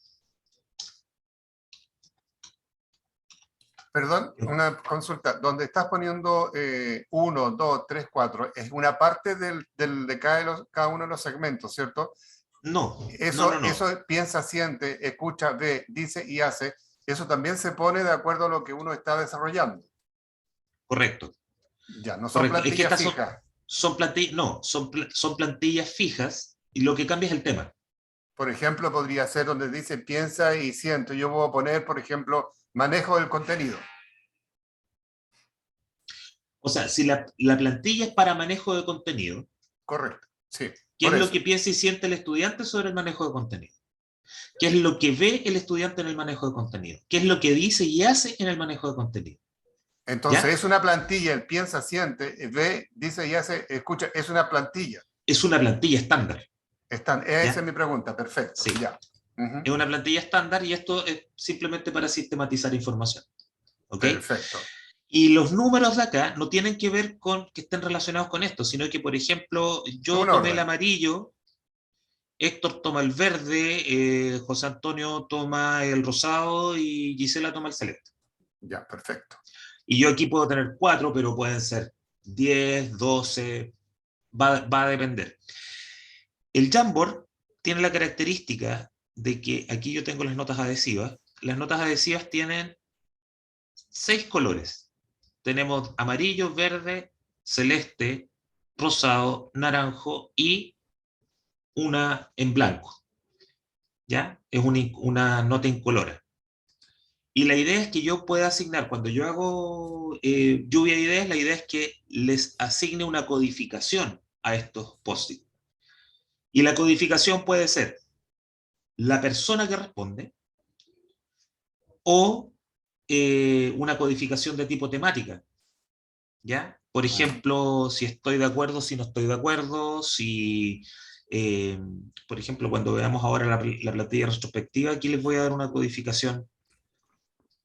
Perdón, una consulta. Donde estás poniendo 1, 2, 3, 4, es una parte de cada uno de los segmentos, ¿cierto? No, Eso, no. eso piensa, siente, escucha, ve, dice y hace. Eso también se pone de acuerdo a lo que uno está desarrollando. Correcto. Ya, no son Correcto. Es que plantillas estas fijas. son plantillas fijas y lo que cambia es el tema. Por ejemplo, podría ser donde dice piensa y siente. Yo voy a poner, por ejemplo, manejo del contenido. O sea, si la plantilla es para manejo de contenido, Correcto, sí. ¿qué es Por lo eso. que piensa y siente el estudiante sobre el manejo de contenido? ¿Qué es lo que ve el estudiante en el manejo de contenido? ¿Qué es lo que dice y hace en el manejo de contenido? Entonces, ¿Ya? es una plantilla, el piensa, siente, ve, dice y hace, escucha, es una plantilla. Es una plantilla estándar. Esa ¿Ya? es mi pregunta, perfecto. Sí. Ya. Es una plantilla estándar y esto es simplemente para sistematizar información. ¿Ok? Perfecto. Y los números de acá no tienen que ver con que estén relacionados con esto, sino que, por ejemplo, yo Un tomé el orden. amarillo, Héctor toma el verde, José Antonio toma el rosado y Gisela toma el celeste. Ya, perfecto. Y yo aquí puedo tener 4, pero pueden ser 10, 12, va a depender. El Jamboard tiene la característica de que aquí yo tengo las notas adhesivas. Las notas adhesivas tienen 6 colores. Tenemos amarillo, verde, celeste, rosado, naranjo y una en blanco. ¿Ya? Es una nota incolora. Y la idea es que yo pueda asignar, cuando yo hago lluvia de ideas, la idea es que les asigne una codificación a estos post-it. Y la codificación puede ser la persona que responde o una codificación de tipo temática. ¿Ya? Por ejemplo, si estoy de acuerdo, si no estoy de acuerdo, si, por ejemplo, cuando veamos ahora la plantilla retrospectiva, aquí les voy a dar una codificación.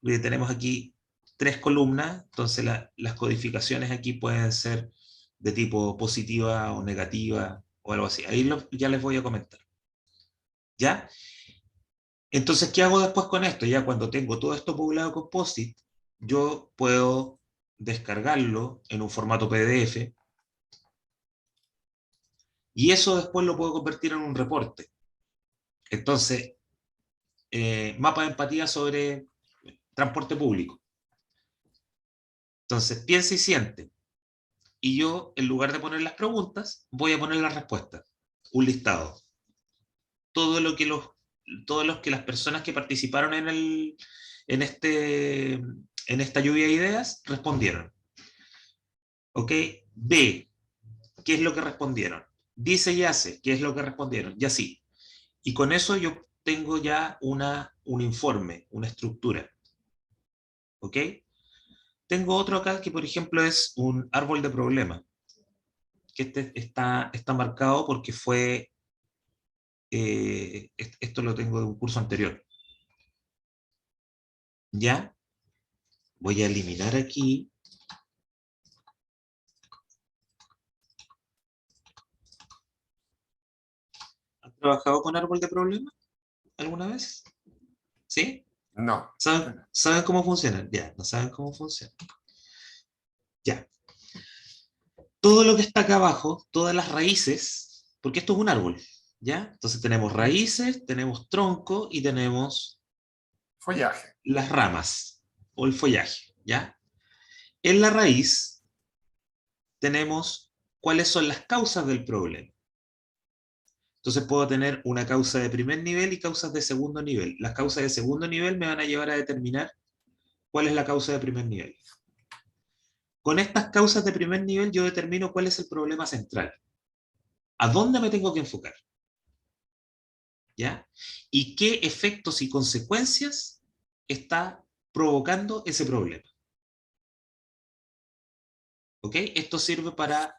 Tenemos aquí 3 columnas, entonces las codificaciones aquí pueden ser de tipo positiva o negativa o algo así. Ahí ya les voy a comentar. ¿Ya? Entonces, ¿qué hago después con esto? Ya cuando tengo todo esto poblado con post-it, yo puedo descargarlo en un formato PDF y eso después lo puedo convertir en un reporte. Entonces, mapa de empatía sobre transporte público. Entonces, piensa y siente. Y yo, en lugar de poner las preguntas, voy a poner las respuestas. Un listado. Todo lo que las personas que participaron en esta lluvia de ideas respondieron. ¿Ok? B, ¿qué es lo que respondieron? Dice y hace, ¿qué es lo que respondieron? Y así. Y con eso yo tengo ya un informe, una estructura. ¿Ok? Tengo otro acá que, por ejemplo, es un árbol de problema. Que este está marcado porque fue... esto lo tengo de un curso anterior. ¿Ya? Voy a eliminar aquí. ¿Han trabajado con árbol de problema alguna vez? ¿Sí? No. ¿Saben cómo funciona? Ya, no saben cómo funciona. Ya. Todo lo que está acá abajo, todas las raíces, porque esto es un árbol, ¿ya? Entonces tenemos raíces, tenemos tronco y tenemos Follaje. las ramas o el follaje, ¿ya? En la raíz tenemos cuáles son las causas del problema. Entonces puedo tener una causa de primer nivel y causas de segundo nivel. Las causas de segundo nivel me van a llevar a determinar cuál es la causa de primer nivel. Con estas causas de primer nivel yo determino cuál es el problema central. ¿A dónde me tengo que enfocar? ¿Ya? ¿Y qué efectos y consecuencias está provocando ese problema? ¿Ok? Esto sirve para...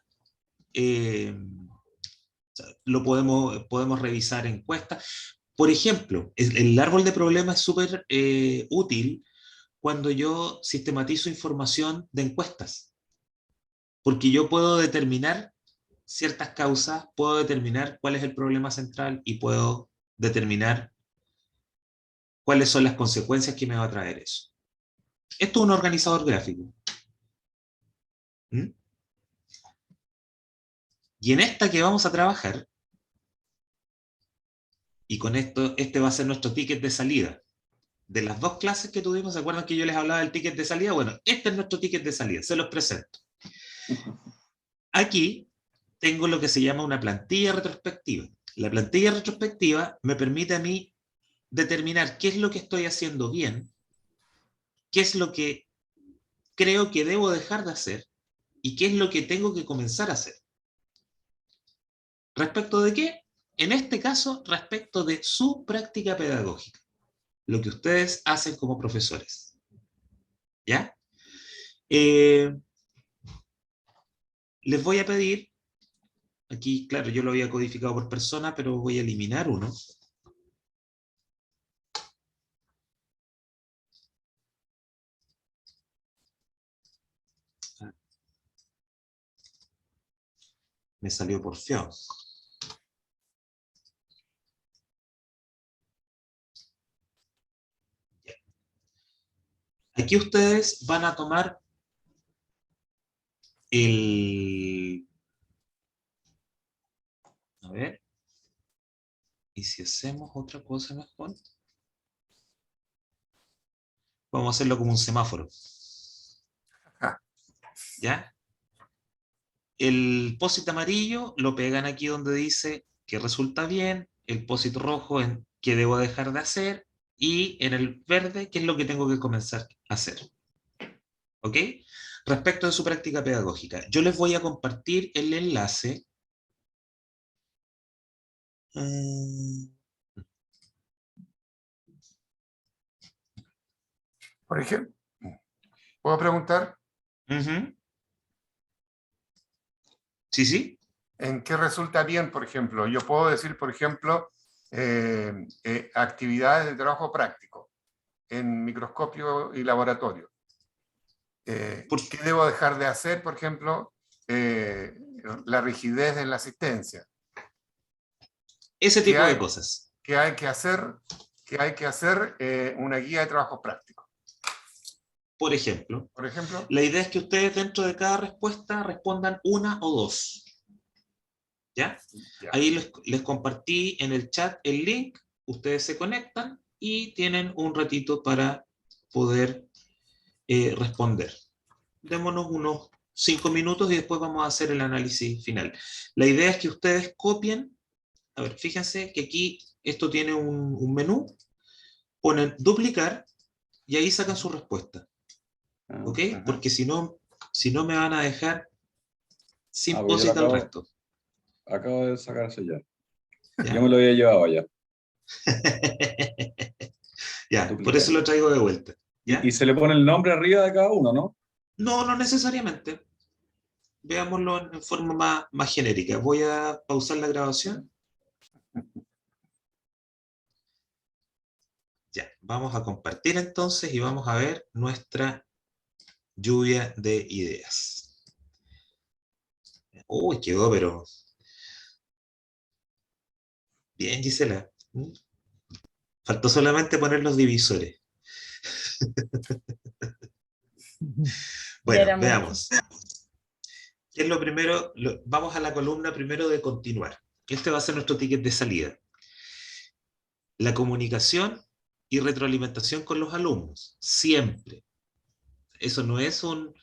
lo podemos revisar encuestas. Por ejemplo, el árbol de problemas es súper útil cuando yo sistematizo información de encuestas, porque yo puedo determinar ciertas causas, puedo determinar cuál es el problema central y puedo determinar cuáles son las consecuencias que me va a traer eso. Esto es un organizador gráfico. ¿Mm? Y en esta que vamos a trabajar, y con esto, este va a ser nuestro ticket de salida. De las dos clases que tuvimos, ¿se acuerdan que yo les hablaba del ticket de salida? Bueno, este es nuestro ticket de salida, se los presento. Aquí tengo lo que se llama una plantilla retrospectiva. La plantilla retrospectiva me permite a mí determinar qué es lo que estoy haciendo bien, qué es lo que creo que debo dejar de hacer y qué es lo que tengo que comenzar a hacer. ¿Respecto de qué? En este caso, respecto de su práctica pedagógica, lo que ustedes hacen como profesores. ¿Ya? Les voy a pedir, aquí, claro, yo lo había codificado por persona, pero voy a eliminar uno. Me salió porfiado. Aquí ustedes van a tomar el... A ver. ¿Y si hacemos otra cosa mejor? Vamos a hacerlo como un semáforo. ¿Ya? El post-it amarillo lo pegan aquí donde dice que resulta bien, el post-it rojo en qué debo dejar de hacer, y en el verde qué es lo que tengo que comenzar a hacer. ¿Ok? Respecto de su práctica pedagógica, yo les voy a compartir el enlace. Por ejemplo, ¿puedo preguntar Sí, sí. en qué resulta bien, por ejemplo? Yo puedo decir, por ejemplo, actividades de trabajo práctico en microscopio y laboratorio. ¿Qué debo dejar de hacer, por ejemplo? La rigidez en la asistencia. Ese tipo de cosas. ¿Qué hay que hacer? ¿Qué hay que hacer? Una guía de trabajo práctico. Por ejemplo, la idea es que ustedes dentro de cada respuesta respondan una o dos. ¿Ya? Ahí les compartí en el chat el link, ustedes se conectan y tienen un ratito para poder responder. Démonos unos 5 minutos y después vamos a hacer el análisis final. La idea es que ustedes copien, a ver, fíjense que aquí esto tiene un menú, ponen duplicar y ahí sacan su respuesta. ¿Ok? Porque si no me van a dejar sin porque yo posit lo al resto. acabo de sacar ese ya. Ya. Yo me lo había llevado ya. Ya, por Duplicado. eso lo traigo de vuelta. ¿Ya? Y se le pone el nombre arriba de cada uno, ¿no? No, no necesariamente. Veámoslo en forma más genérica. Voy a pausar la grabación. Ya, vamos a compartir entonces y vamos a ver nuestra lluvia de ideas. Uy, quedó, pero... Bien, Gisela. Faltó solamente poner los divisores. Ya era Bueno, mucho. veamos. ¿Qué es lo primero? Vamos a la columna primero de continuar. Este va a ser nuestro ticket de salida. La comunicación y retroalimentación con los alumnos. Siempre. Eso no es un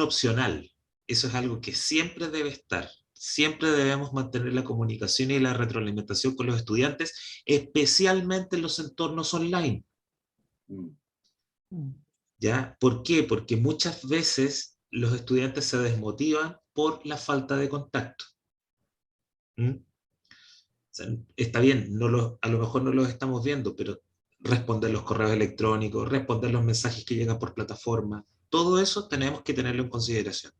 opcional. Eso es algo que siempre debe estar. Siempre debemos mantener la comunicación y la retroalimentación con los estudiantes, especialmente en los entornos online. Mm. ¿Ya? ¿Por qué? Porque muchas veces los estudiantes se desmotivan por la falta de contacto. ¿Mm? O sea, está bien, a lo mejor no los estamos viendo, pero responder los correos electrónicos, responder los mensajes que llegan por plataforma, todo eso tenemos que tenerlo en consideración.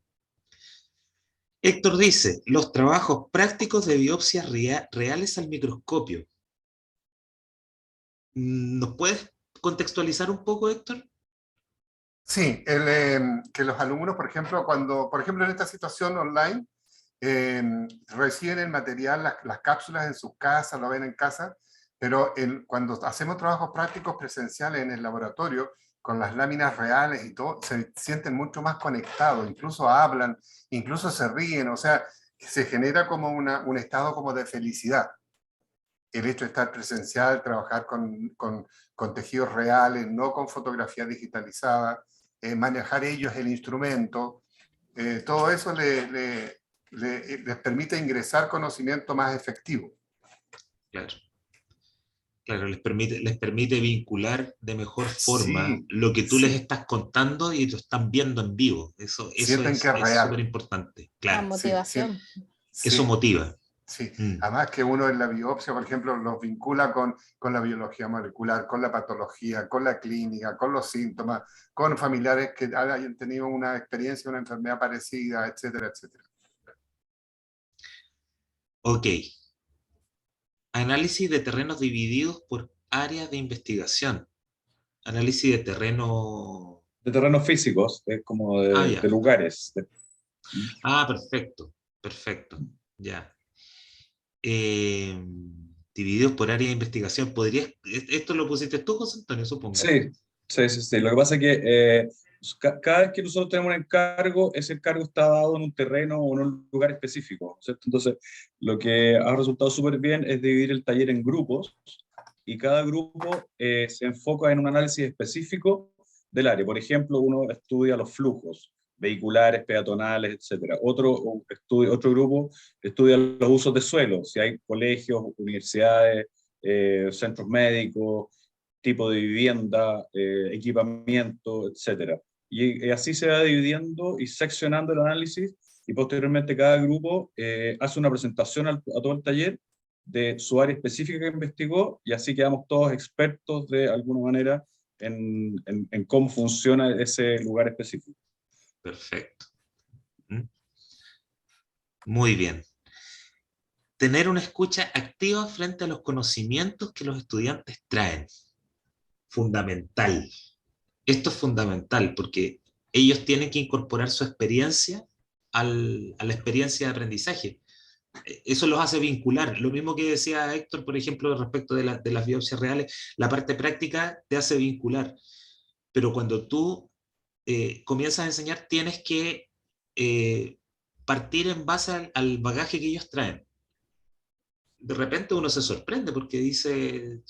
Héctor dice, los trabajos prácticos de biopsias reales al microscopio. ¿Nos puedes contextualizar un poco, Héctor? Sí, que los alumnos, por ejemplo, por ejemplo, en esta situación online, reciben el material, las cápsulas en sus casas, lo ven en casa, pero cuando hacemos trabajos prácticos presenciales en el laboratorio, con las láminas reales y todo, se sienten mucho más conectados, incluso hablan, incluso se ríen, o sea, se genera como un estado como de felicidad. El hecho de estar presencial, trabajar con tejidos reales, no con fotografía digitalizada, manejar ellos el instrumento, todo eso les permite ingresar conocimiento más efectivo. Claro. Claro, les permite vincular de mejor forma Sí, lo que tú les sí. estás contando y lo están viendo en vivo. Eso Sienten que es es súper real. importante. La Claro, motivación. eso Sí, motiva. sí. Mm. Además que uno en la biopsia, por ejemplo, los vincula con la biología molecular, con la patología, con la clínica, con los síntomas, con familiares que hayan tenido una experiencia, una enfermedad parecida, etcétera, etcétera. Ok. Análisis de terrenos divididos por áreas de investigación. Análisis de terreno... De terrenos físicos, es como Ah, de ya. lugares. Ah, perfecto. Perfecto. Ya. Divididos por área de investigación. ¿Esto lo pusiste tú, José Antonio, supongo? Sí, sí, sí, sí. Lo que pasa es que cada vez que nosotros tenemos un encargo, ese encargo está dado en un terreno o en un lugar específico, ¿cierto? Entonces, lo que ha resultado súper bien es dividir el taller en grupos y cada grupo se enfoca en un análisis específico del área. Por ejemplo, uno estudia los flujos vehiculares, peatonales, etcétera. Otro grupo estudia los usos de suelo, si hay colegios, universidades, centros médicos, tipo de vivienda, equipamiento, etcétera. Y así se va dividiendo y seccionando el análisis y posteriormente cada grupo hace una presentación a todo el taller de su área específica que investigó y así quedamos todos expertos de alguna manera en cómo funciona ese lugar específico. Perfecto. ¿Mm? Muy bien. Tener una escucha activa frente a los conocimientos que los estudiantes traen. Fundamental. Esto es fundamental porque ellos tienen que incorporar su experiencia a la experiencia de aprendizaje. Eso los hace vincular. Lo mismo que decía Héctor, por ejemplo, respecto de las biopsias reales, la parte práctica te hace vincular. Pero cuando tú comienzas a enseñar, tienes que partir en base al bagaje que ellos traen. De repente uno se sorprende porque dice,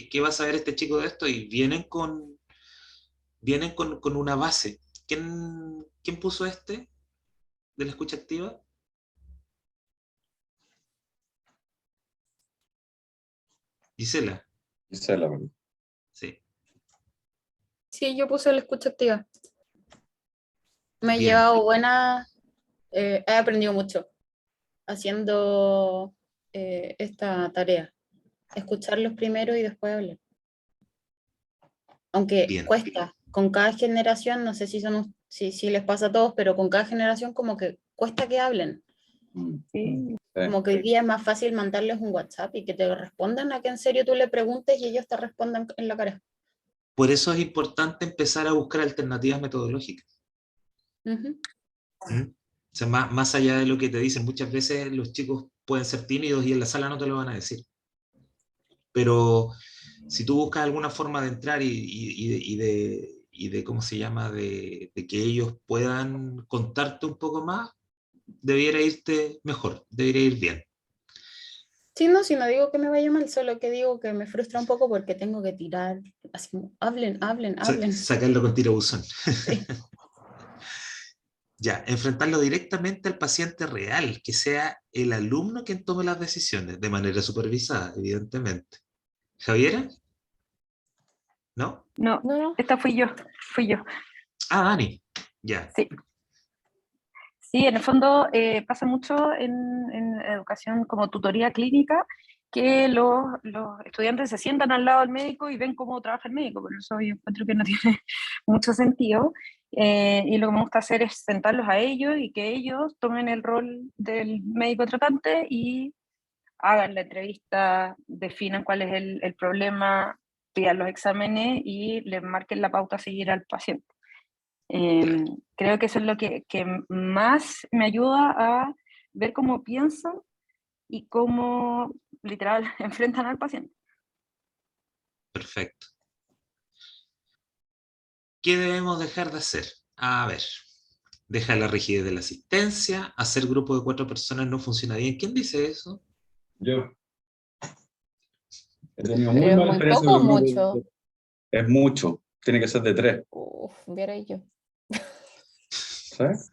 ¿qué va a saber este chico de esto? Y vienen con una base. ¿Quién puso este de la escucha activa? Gisela. Gisela, ¿verdad? Sí. Sí, yo puse la escucha activa. Me he Bien. llevado buenas he aprendido mucho haciendo esta tarea. Escucharlos primero y después hablar. Aunque Bien. cuesta, con cada generación, no sé si les pasa a todos, pero con cada generación como que cuesta que hablen. Mm. Sí, Como que hoy día es más fácil mandarles un WhatsApp y que te respondan a que en serio tú le preguntes y ellos te respondan en la cara. Por eso es importante empezar a buscar alternativas metodológicas. Ujú. ¿Mm? O sea, más allá de lo que te dicen, muchas veces los chicos pueden ser tímidos y en la sala no te lo van a decir. Pero si tú buscas alguna forma de entrar y de ¿cómo se llama?, de que ellos puedan contarte un poco más, debiera irte mejor, debiera ir bien. Sí, no, si no digo que me vaya mal, solo que digo que me frustra un poco porque tengo que tirar, así como, hablen, hablen, hablen. Sacarlo con tirabuzón. Sí. Ya, enfrentarlo directamente al paciente real, que sea el alumno quien tome las decisiones, de manera supervisada, evidentemente. ¿Javiera? ¿No? no, No, no. esta fui yo, fui yo. Ah, Dani. Ya. Sí. Sí, en el fondo pasa mucho en educación como tutoría clínica que los estudiantes se sientan al lado del médico y ven cómo trabaja el médico, por eso yo encuentro que no tiene mucho sentido. Y lo que me gusta hacer es sentarlos a ellos y que ellos tomen el rol del médico tratante y hagan la entrevista, definan cuál es el problema, pidan los exámenes y le marquen la pauta a seguir al paciente. Creo que eso es lo que más me ayuda a ver cómo piensan y cómo literal enfrentan al paciente. Perfecto. ¿Qué debemos dejar de hacer? A ver, deja la rigidez de la asistencia, hacer grupo de 4 personas no funciona bien. ¿Quién dice eso? Yo he tenido muy Pero es mala muy experiencia poco o con grupos. mucho. Es mucho, tiene que ser de 3, Uf, viera yo. ¿sabes?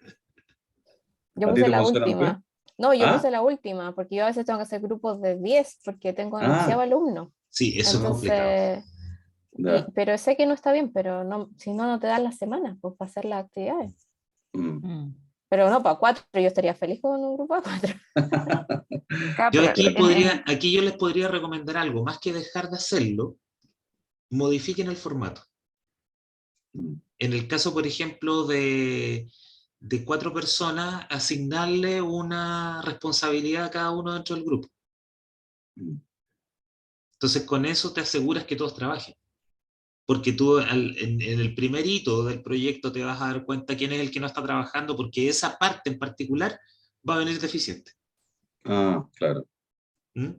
Yo ¿A ti puse te la funcionan bien? última. No, yo ¿Ah? puse la última, porque yo a veces tengo que hacer grupos de 10, porque tengo Ah, demasiado alumnos. Sí, eso es complicado. Entonces, ya. pero sé que no está bien, pero no, si no, no te dan las semanas pues, para hacer las actividades. Mm. Mm. Pero no, para 4, yo estaría feliz con un grupo de 4. Acá, Yo pero aquí yo les podría recomendar algo, más que dejar de hacerlo, modifiquen el formato. Mm. En el caso, por ejemplo, de 4 personas, asignarle una responsabilidad a cada uno dentro del grupo. Mm. Entonces, con eso te aseguras que todos trabajen. Porque tú en el primer hito del proyecto te vas a dar cuenta quién es el que no está trabajando, porque esa parte en particular va a venir deficiente. Ah, claro. ¿Mm?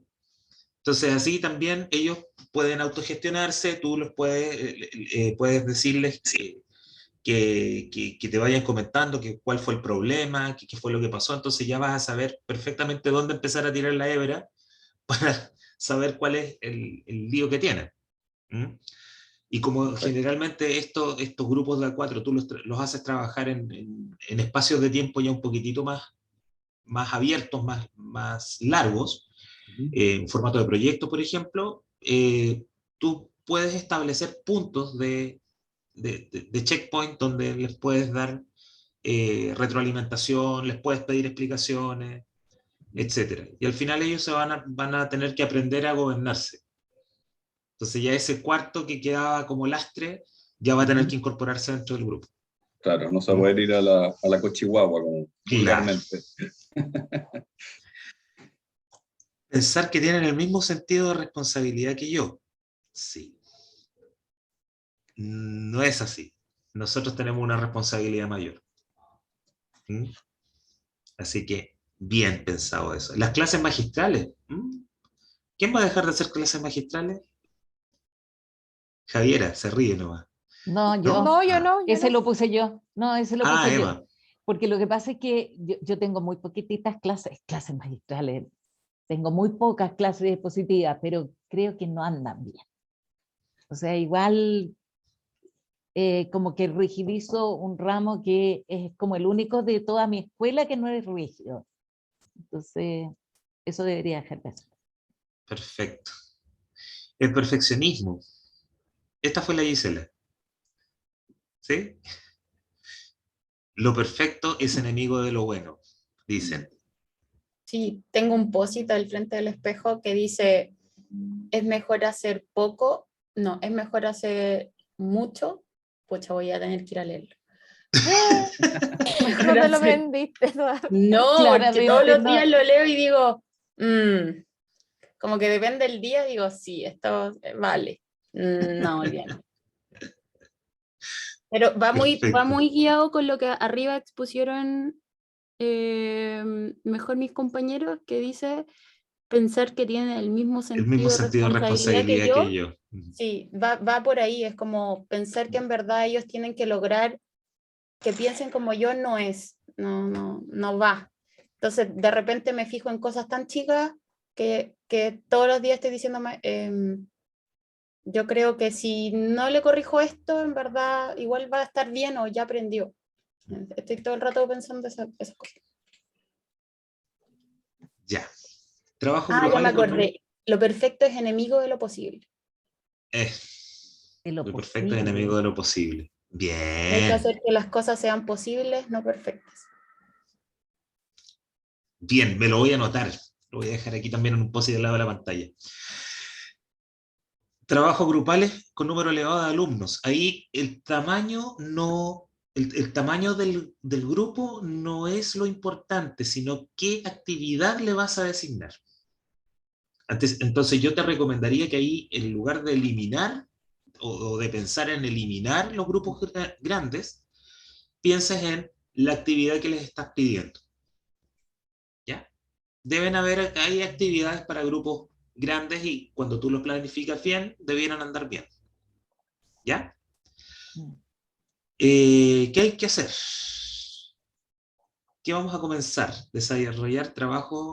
Entonces, así también ellos pueden autogestionarse, tú los puedes decirles que te vayan comentando cuál fue el problema, qué fue lo que pasó, entonces ya vas a saber perfectamente dónde empezar a tirar la hebra para saber cuál es el lío que tienen. ¿Mm? Y como generalmente estos grupos de A4 tú los haces trabajar en espacios de tiempo ya un poquitito más abiertos, más largos, en formato de proyecto, por ejemplo, tú puedes establecer puntos de checkpoint donde les puedes dar retroalimentación, les puedes pedir explicaciones, etcétera. Y al final ellos van a tener que aprender a gobernarse. Entonces ya ese cuarto que quedaba como lastre ya va a tener que incorporarse dentro del grupo. Claro, no se va a poder ir a la cochihuahua, como Claro. vulgarmente. Pensar que tienen el mismo sentido de responsabilidad que yo. Sí. No es así. Nosotros tenemos una responsabilidad mayor. ¿Mm? Así que bien pensado eso. Las clases magistrales. ¿Quién va a dejar de hacer clases magistrales? Javiera, se ríe nomás. No, ¿No? yo. No, yo Ah, no, yo Ese no. lo puse yo. No, ese lo puse yo. Emma. Porque lo que pasa es que yo tengo muy poquititas clases magistrales. Tengo muy pocas clases expositivas, pero creo que no andan bien. O sea, igual como que rigidizo un ramo que es como el único de toda mi escuela que no es rígido. Entonces, eso debería dejar de hacer. Perfecto. El perfeccionismo. Esta fue la Gisela. ¿Sí? Lo perfecto es enemigo de lo bueno. Dicen. Sí, tengo un post-it al frente del espejo que dice, es mejor hacer poco, no, es mejor hacer mucho, pucha, voy a tener que ir a leerlo. No te lo aprendiste todavía. No, porque Claramente todos los no. días lo leo y digo, como que depende del día, digo, sí, esto vale. No, olvídalo. Pero va Perfecto. muy guiado con lo que arriba expusieron mejor mis compañeros, que dice pensar que tienen el mismo El mismo sentido de sentido de responsabilidad que responsabilidad yo. que yo. Sí, va por ahí, es como pensar que en verdad ellos tienen que lograr que piensen como yo no es, no va. Entonces, de repente me fijo en cosas tan chicas que todos los días estoy diciéndome, yo creo que si no le corrijo esto, en verdad igual va a estar bien o ya aprendió. Estoy todo el rato pensando esas cosas. Ya. Trabajo Ah, ya me grupal. acordé. Lo perfecto es enemigo de lo posible. De lo Lo perfecto es posible. enemigo de lo posible. Hay que Bien. hacer que las cosas sean posibles, no perfectas. Bien, me lo voy a anotar. Lo voy a dejar aquí también en un post-it al lado de la pantalla. Trabajos grupales con número elevado de alumnos. Ahí el tamaño no, el tamaño del grupo no es lo importante, sino qué actividad le vas a designar. Entonces yo te recomendaría que ahí, en lugar de eliminar o de pensar en eliminar los grupos grandes, pienses en la actividad que les estás pidiendo. ¿Ya? Hay actividades para grupos grandes y cuando tú los planificas bien, debieran andar bien. ¿Ya? ¿Qué hay que hacer? ¿Qué vamos a comenzar? Desarrollar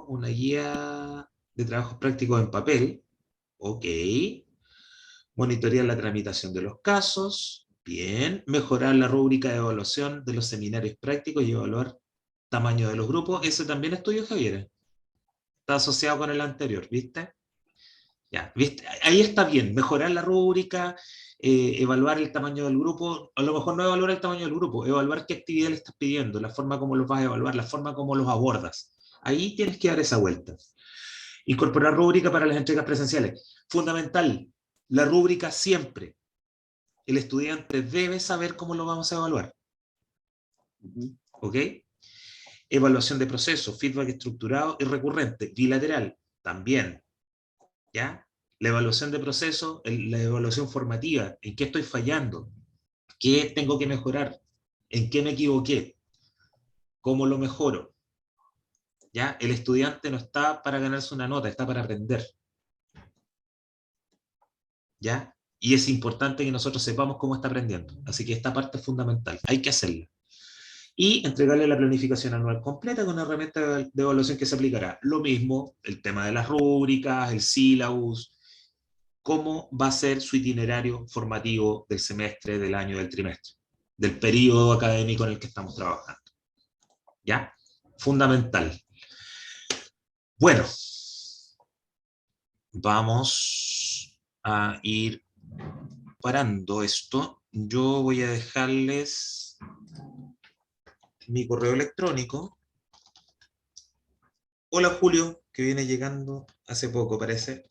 una guía de trabajos prácticos en papel. Ok. Monitorear la tramitación de los casos. Bien. Mejorar la rúbrica de evaluación de los seminarios prácticos y evaluar tamaño de los grupos. Ese también es tuyo, Javier. Está asociado con el anterior, ¿viste? Ya, ¿viste? Ahí está bien. Mejorar la rúbrica, evaluar el tamaño del grupo. A lo mejor no evaluar el tamaño del grupo, evaluar qué actividad le estás pidiendo, la forma como los vas a evaluar, la forma como los abordas. Ahí tienes que dar esa vuelta. Incorporar rúbrica para las entregas presenciales. Fundamental. La rúbrica siempre. El estudiante debe saber cómo lo vamos a evaluar. ¿Ok? Evaluación de procesos, feedback estructurado y recurrente. Bilateral, también. ¿Ya? La evaluación de procesos, la evaluación formativa. ¿En qué estoy fallando? ¿Qué tengo que mejorar? ¿En qué me equivoqué? ¿Cómo lo mejoro? ¿Ya? El estudiante no está para ganarse una nota, está para aprender. ¿Ya? Y es importante que nosotros sepamos cómo está aprendiendo. Así que esta parte es fundamental. Hay que hacerla. Y entregarle la planificación anual completa con una herramienta de evaluación que se aplicará. Lo mismo, el tema de las rúbricas, el syllabus, cómo va a ser su itinerario formativo del semestre, del año, del trimestre, del periodo académico en el que estamos trabajando. ¿Ya? Fundamental. Bueno, vamos a ir parando esto. Yo voy a dejarles mi correo electrónico. Hola Julio, que viene llegando hace poco, parece.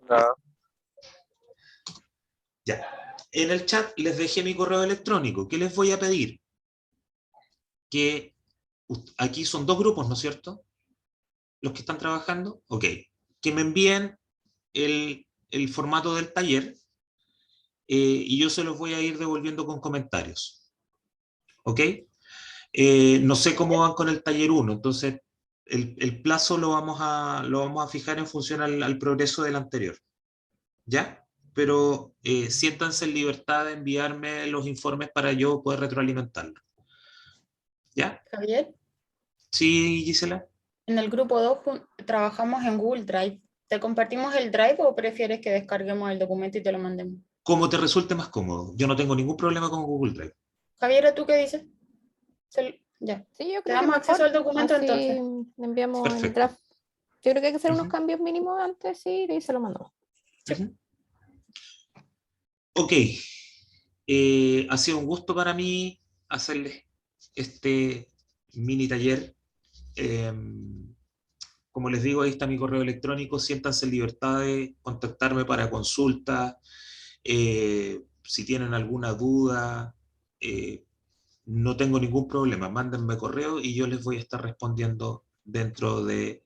Hola. Ya. En el chat les dejé mi correo electrónico. ¿Qué les voy a pedir? Que aquí son dos grupos, ¿no es cierto? Los que están trabajando. Ok. Que me envíen el formato del taller y yo se los voy a ir devolviendo con comentarios. ¿Ok? No sé cómo van con el taller 1, entonces el plazo lo vamos a fijar en función al progreso del anterior. ¿Ya? Pero siéntanse en libertad de enviarme los informes para yo poder retroalimentarlo. ¿Ya? Javier, Sí, Gisela. en el grupo 2 trabajamos en Google Drive. ¿Te compartimos el Drive o prefieres que descarguemos el documento y te lo mandemos? Como te resulte más cómodo. Yo no tengo ningún problema con Google Drive. Javier, ¿tú qué dices? Ya. Sí, yo Te creo que damos acceso mejor. al documento Así entonces. enviamos el Perfecto. draft. Yo creo que hay que hacer unos Ujú. cambios mínimos antes, sí, y se lo mandamos. Ujú. Ok. Ha sido un gusto para mí hacerles este mini taller. Como les digo, ahí está mi correo electrónico, siéntanse en libertad de contactarme para consultas, si tienen alguna duda, no tengo ningún problema, mándenme correo y yo les voy a estar respondiendo dentro del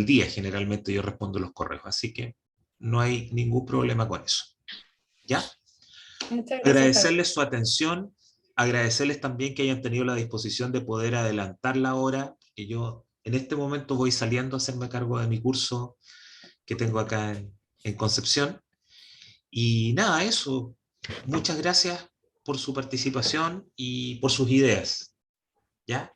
día. Generalmente yo respondo los correos, así que no hay ningún problema con eso. ¿Ya? Muchas gracias, Javier. Agradecerles su atención, agradecerles también que hayan tenido la disposición de poder adelantar la hora, que yo en este momento voy saliendo a hacerme cargo de mi curso que tengo acá en Concepción. Y nada, eso. Muchas gracias por su participación y por sus ideas. ¿Ya?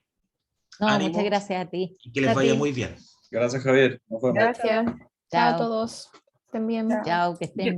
No, Ánimo muchas gracias a ti. y que les vaya muy bien. Gracias, Javier. Nos vemos. Gracias. Chao a Chao. todos. Estén bien. Chao. Chao, que estén